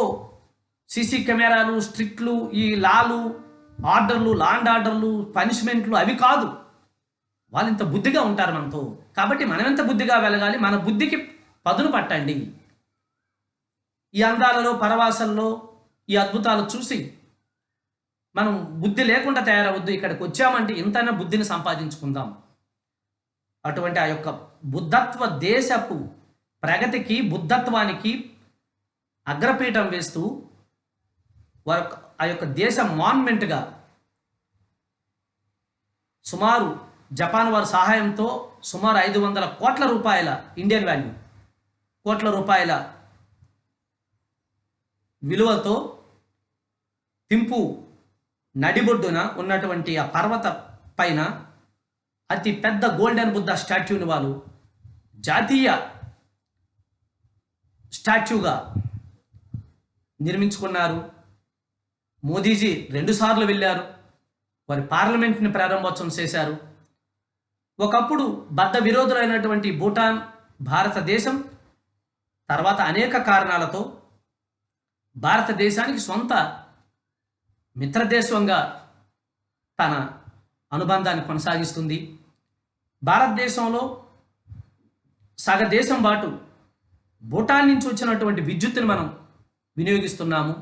సీసీ కెమెరాలు, స్ట్రిక్ట్లు, ఈ లాలు, ఆర్డర్లు, లాండ్ ఆర్డర్లు, పనిష్మెంట్లు అవి కాదు. వాళ్ళు ఇంత బుద్ధిగా ఉంటారు మనతో, కాబట్టి మనం ఎంత బుద్ధిగా వెలగాలి, మన బుద్ధికి పదును పట్టండి. ఈ అందాలలో, పరవాసల్లో ఈ అద్భుతాలు చూసి మనం బుద్ధి లేకుండా తయారవద్దు. ఇక్కడికి వచ్చామంటే ఇంతైనా బుద్ధిని సంపాదించుకుందాం. అటువంటి ఆ యొక్క బుద్ధత్వ దేశపు ప్రగతికి, బుద్ధత్వానికి అగ్రపీఠం వేస్తూ వారు ఆ యొక్క దేశ మాన్మెంట్గా సుమారు జపాన్ వారి సహాయంతో సుమారు 500 కోట్ల రూపాయల ఇండియన్ వాల్యూ కోట్ల రూపాయల విలువతో థింపు నడిబొడ్డున ఉన్నటువంటి ఆ పర్వత పైన అతి పెద్ద గోల్డెన్ బుద్ధ స్టాచ్యూని వాళ్ళు జాతీయ స్టాచ్యూగా నిర్మించుకున్నారు. మోదీజీ 2 సార్లు వెళ్ళారు. వారి పార్లమెంట్ని ప్రారంభోత్సవం చేశారు. ఒకప్పుడు బద్ధ విరోధులైనటువంటి భూటాన్, భారతదేశం తర్వాత అనేక కారణాలతో భారతదేశానికి సొంత మిత్రదేశంగా తన అనుబంధాన్ని కొనసాగిస్తుంది. భారతదేశంలో సగదేశం పాటు భూటాన్ నుంచి వచ్చినటువంటి విద్యుత్తుని మనం వినియోగిస్తున్నాము.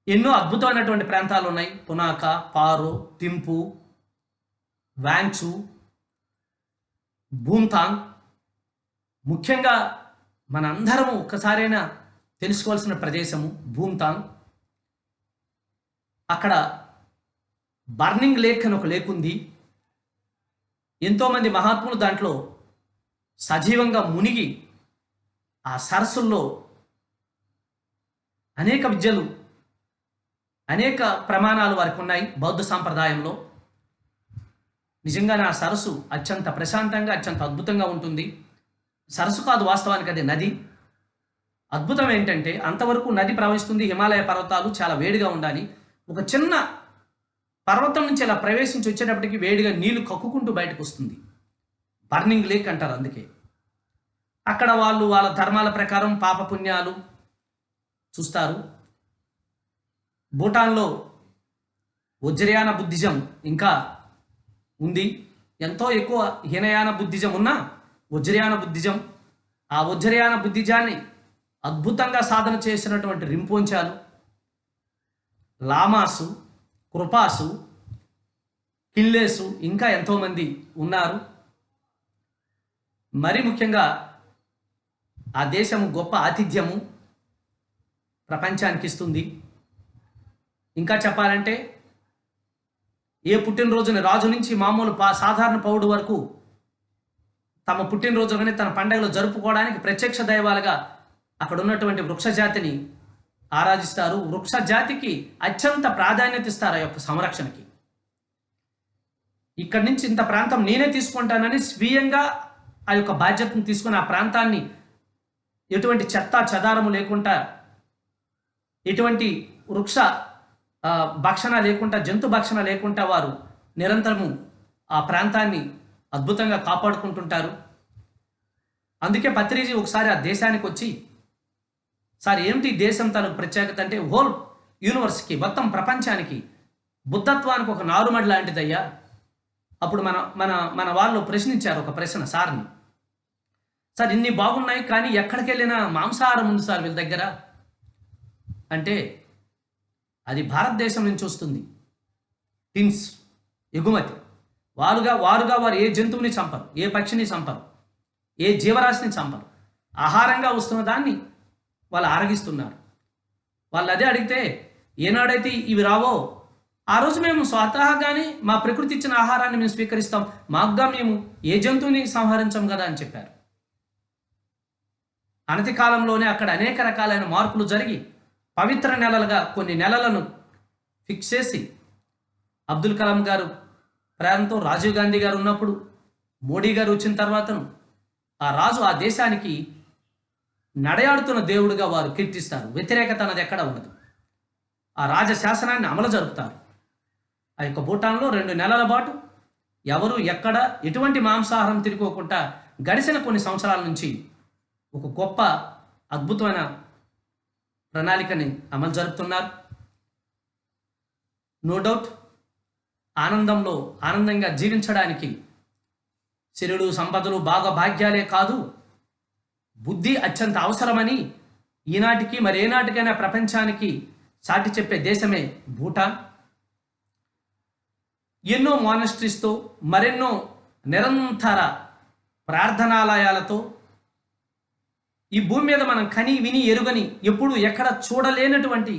ఎన్నో అద్భుతమైనటువంటి ప్రాంతాలు ఉన్నాయి. పునాక, పారో, థింపు, వాంగ్చూ, బూంతాంగ్. ముఖ్యంగా మనందరము ఒక్కసారైనా తెలుసుకోవాల్సిన ప్రదేశము బూంతాంగ్. అక్కడ బర్నింగ్ లేక్ అని ఒక లేక్ ఉంది. ఎంతోమంది మహాత్ములు దాంట్లో సజీవంగా మునిగి ఆ సరస్సుల్లో అనేక విద్యలు, అనేక ప్రమాణాలు వారికి ఉన్నాయి బౌద్ధ సాంప్రదాయంలో. నిజంగానే ఆ సరస్సు అత్యంత ప్రశాంతంగా, అత్యంత అద్భుతంగా ఉంటుంది. సరస్సు కాదు, వాస్తవానికి అది నది. అద్భుతం ఏంటంటే అంతవరకు నది ప్రవహిస్తుంది. హిమాలయ పర్వతాలు చాలా వేడిగా ఉండాలి. ఒక చిన్న పర్వతం నుంచి ఇలా ప్రవేశించి వచ్చేటప్పటికి వేడిగా నీళ్లు కక్కుకుంటూ బయటకు వస్తుంది. బర్నింగ్ లేక్ అంటారు. అందుకే అక్కడ వాళ్ళు వాళ్ళ ధర్మాల ప్రకారం పాపపుణ్యాలు చూస్తారు. భూటాన్లో వజ్రయాన బుద్ధిజం ఇంకా ఉంది. ఎంతో ఎక్కువ హీనయాన బుద్ధిజం ఉన్నా వజ్రయాన బుద్ధిజం, ఆ వజ్రయాన బుద్ధిజాన్ని అద్భుతంగా సాధన చేసినటువంటి రింపోంచాలు, లామాసు, కృపాసు, కిల్లేసు ఇంకా ఎంతోమంది ఉన్నారు. మరి ముఖ్యంగా ఆ దేశము గొప్ప ఆతిథ్యము ప్రపంచానికి ఇస్తుంది. ఇంకా చెప్పాలంటే ఏ పుట్టినరోజుని రాజు నుంచి మామూలు సాధారణ పౌరుడు వరకు తమ పుట్టినరోజు కానీ తన పండుగలు జరుపుకోవడానికి ప్రత్యక్ష దైవాలుగా అక్కడ ఉన్నటువంటి వృక్ష జాతిని ఆరాధిస్తారు. వృక్ష జాతికి అత్యంత ప్రాధాన్యత ఇస్తారు ఆ యొక్క సంరక్షణకి. ఇక్కడి నుంచి ఇంత ప్రాంతం నేనే తీసుకుంటానని స్వీయంగా ఆ యొక్క బాధ్యతను తీసుకుని ఆ ప్రాంతాన్ని ఎటువంటి చెత్త చెదారము లేకుండా, ఎటువంటి వృక్ష భక్షణ లేకుండా, జంతు భక్షణ లేకుండా వారు నిరంతరము ఆ ప్రాంతాన్ని అద్భుతంగా కాపాడుకుంటుంటారు. అందుకే పత్రిజీ ఒకసారి ఆ దేశానికి వచ్చి, సార్ ఏమిటి దేశం తనకు ప్రత్యేకత అంటే, హోల్ యూనివర్స్కి మొత్తం ప్రపంచానికి బుద్ధత్వానికి ఒక నారుమడి లాంటిదయ్యా. అప్పుడు మన మన మన వాళ్ళు ప్రశ్నించారు ఒక ప్రశ్న సార్ని, సార్ ఇన్ని బాగున్నాయి కానీ ఎక్కడికి వెళ్ళినా మాంసాహారం ఉంది సార్ వీళ్ళ దగ్గర అంటే, అది భారతదేశం నుంచి వస్తుంది. టిన్స్ ఎగుమతి. వారు వారు ఏ జంతువుని చంపరు, ఏ పక్షిని చంపరు, ఏ జీవరాశిని చంపరు. ఆహారంగా వస్తున్న దాన్ని వాళ్ళు ఆరగిస్తున్నారు. వాళ్ళు అదే అడిగితే, ఏనాడైతే ఇవి రావో ఆ రోజు మేము స్వతహాగానే మా ప్రకృతి ఇచ్చిన ఆహారాన్ని మేము స్వీకరిస్తాం, మాకుగా మేము ఏ జంతువుని సంహరించాం కదా అని చెప్పారు. అనతి కాలంలోనే అక్కడ అనేక రకాలైన మార్పులు జరిగి పవిత్ర నెలలుగా కొన్ని నెలలను ఫిక్స్ చేసి, అబ్దుల్ కలాం గారు ప్రేరణతో, రాజీవ్ గాంధీ గారు ఉన్నప్పుడు, మోడీ గారు వచ్చిన తర్వాతను ఆ రాజు ఆ దేశానికి నడయాడుతున్న దేవుడిగా వారు కీర్తిస్తారు. వ్యతిరేకత అన్నది ఎక్కడ ఉండదు. ఆ రాజశాసనాన్ని అమలు జరుపుతారు. ఆ యొక్క భూటాన్లో 2 నెలల పాటు ఎవరు ఎక్కడ ఎటువంటి మాంసాహారం తిరుకోకుండా గడిచిన కొన్ని సంవత్సరాల నుంచి ఒక గొప్ప అద్భుతమైన ప్రణాళికని అమలు జరుపుతున్నారు. నో డౌట్ ఆనందంగా జీవించడానికి సిరుడు, సంపదలు, భాగ్యాలే కాదు, బుద్ధి అత్యంత అవసరమని ఈనాటికి మరి ఏనాటికైనా ప్రపంచానికి చాటి చెప్పే దేశమే భూటాన్. ఎన్నో మానస్ట్రీస్తో, మరెన్నో నిరంతర ప్రార్థనాలయాలతో ఈ భూమి మీద మనం కని విని ఎరుగని, ఎప్పుడు ఎక్కడ చూడలేనటువంటి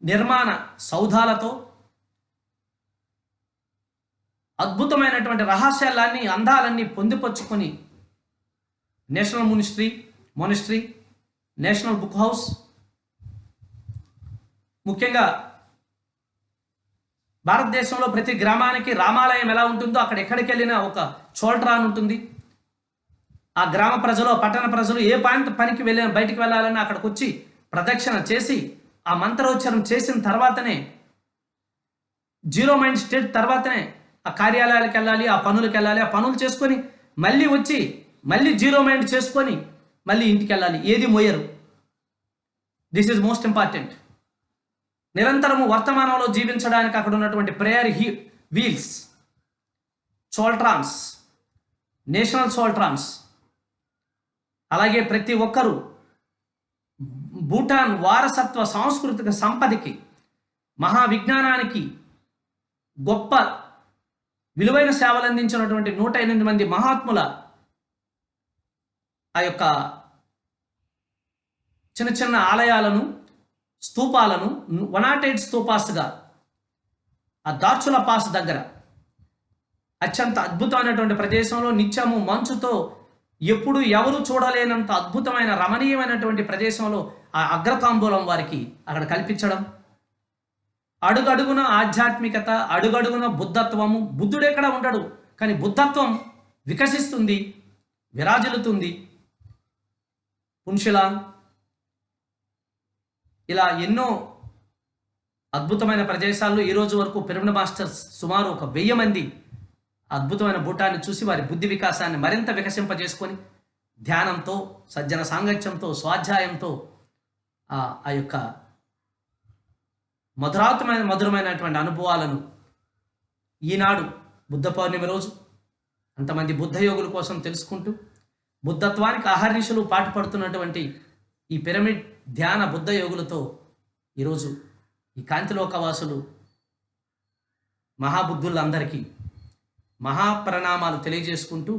నిర్మాణ సౌధాలతో అద్భుతమైనటువంటి రహస్యాలన్నీ అందాలన్నీ పొందుపరుచుకొని నేషనల్ మొనిస్ట్రీ, నేషనల్ బుక్ హౌస్, ముఖ్యంగా భారతదేశంలో ప్రతి గ్రామానికి రామాలయం ఎలా ఉంటుందో అక్కడ ఎక్కడికి వెళ్ళినా ఒక చోల్ట్రాన్ ఉంటుంది. ఆ గ్రామ ప్రజలు, పట్టణ ప్రజలు ఏ పనికి బయటికి వెళ్ళాలని అక్కడికి వచ్చి ప్రదక్షిణ చేసి ఆ మంత్రోచ్చారం చేసిన తర్వాతనే, జీరో మైండ్ స్టేట్ తర్వాతనే ఆ కార్యాలయాలకు వెళ్ళాలి, ఆ పనులకు వెళ్ళాలి. ఆ పనులు చేసుకొని మళ్ళీ వచ్చి మళ్ళీ జీరో మైండ్ చేసుకొని మళ్ళీ ఇంటికి వెళ్ళాలి. ఏది మోయరు. This is most important. నిరంతరము వర్తమానంలో జీవించడానికి అక్కడ ఉన్నటువంటి ప్రేయర్ వీల్స్, చోల్ట్రాన్స్, నేషనల్ చోల్ట్రాన్స్, అలాగే ప్రతి ఒక్కరూ భూటాన్ వారసత్వ సాంస్కృతిక సంపదకి, మహావిజ్ఞానానికి గొప్ప విలువైన సేవలు అందించినటువంటి 108 మంది మహాత్ముల ఆ యొక్క చిన్న చిన్న ఆలయాలను, స్తూపాలను 108 స్తూపాస్గా ఆ దార్చుల పాస్ దగ్గర అత్యంత అద్భుతమైనటువంటి ప్రదేశంలో నిత్యము మంచుతో ఎప్పుడు ఎవరు చూడలేనంత అద్భుతమైన రమణీయమైనటువంటి ప్రదేశంలో ఆ అగ్రతాంబూలం వారికి అక్కడ కల్పించడం, అడుగడుగున ఆధ్యాత్మికత, అడుగడుగున బుద్ధత్వము. బుద్ధుడు ఎక్కడ ఉంటాడు, కానీ బుద్ధత్వం వికసిస్తుంది, విరాజిల్లుతుంది. పున్షిలాన్, ఇలా ఎన్నో అద్భుతమైన ప్రదేశాల్లో ఈరోజు వరకు పిరమిడ్ మాస్టర్స్ సుమారు 1000 మంది అద్భుతమైన భూటాన్ని చూసి వారి బుద్ధి వికాసాన్ని మరింత వికసింపజేసుకొని ధ్యానంతో, సజ్జన సాంగత్యంతో, స్వాధ్యాయంతో ఆ యొక్క మధురమైనటువంటి అనుభవాలను ఈనాడు బుద్ధ పౌర్ణమి రోజు అంతమంది బుద్ధ యోగుల కోసం తెలుసుకుంటూ బుద్ధత్వానికి అహర్నిశలు పాటుపడుతున్నటువంటి ఈ పిరమిడ్ ధ్యాన బుద్ధ యోగులతో ఈరోజు ఈ కాంతిలోకవాసులు మహాబుద్ధులందరికీ మహాప్రణామాలు తెలియజేసుకుంటూ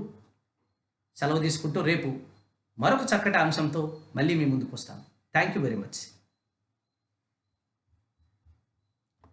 సెలవు తీసుకుంటూ రేపు మరొక చక్కటి అంశంతో మళ్ళీ మీ ముందుకు వస్తాను. Thank you very much.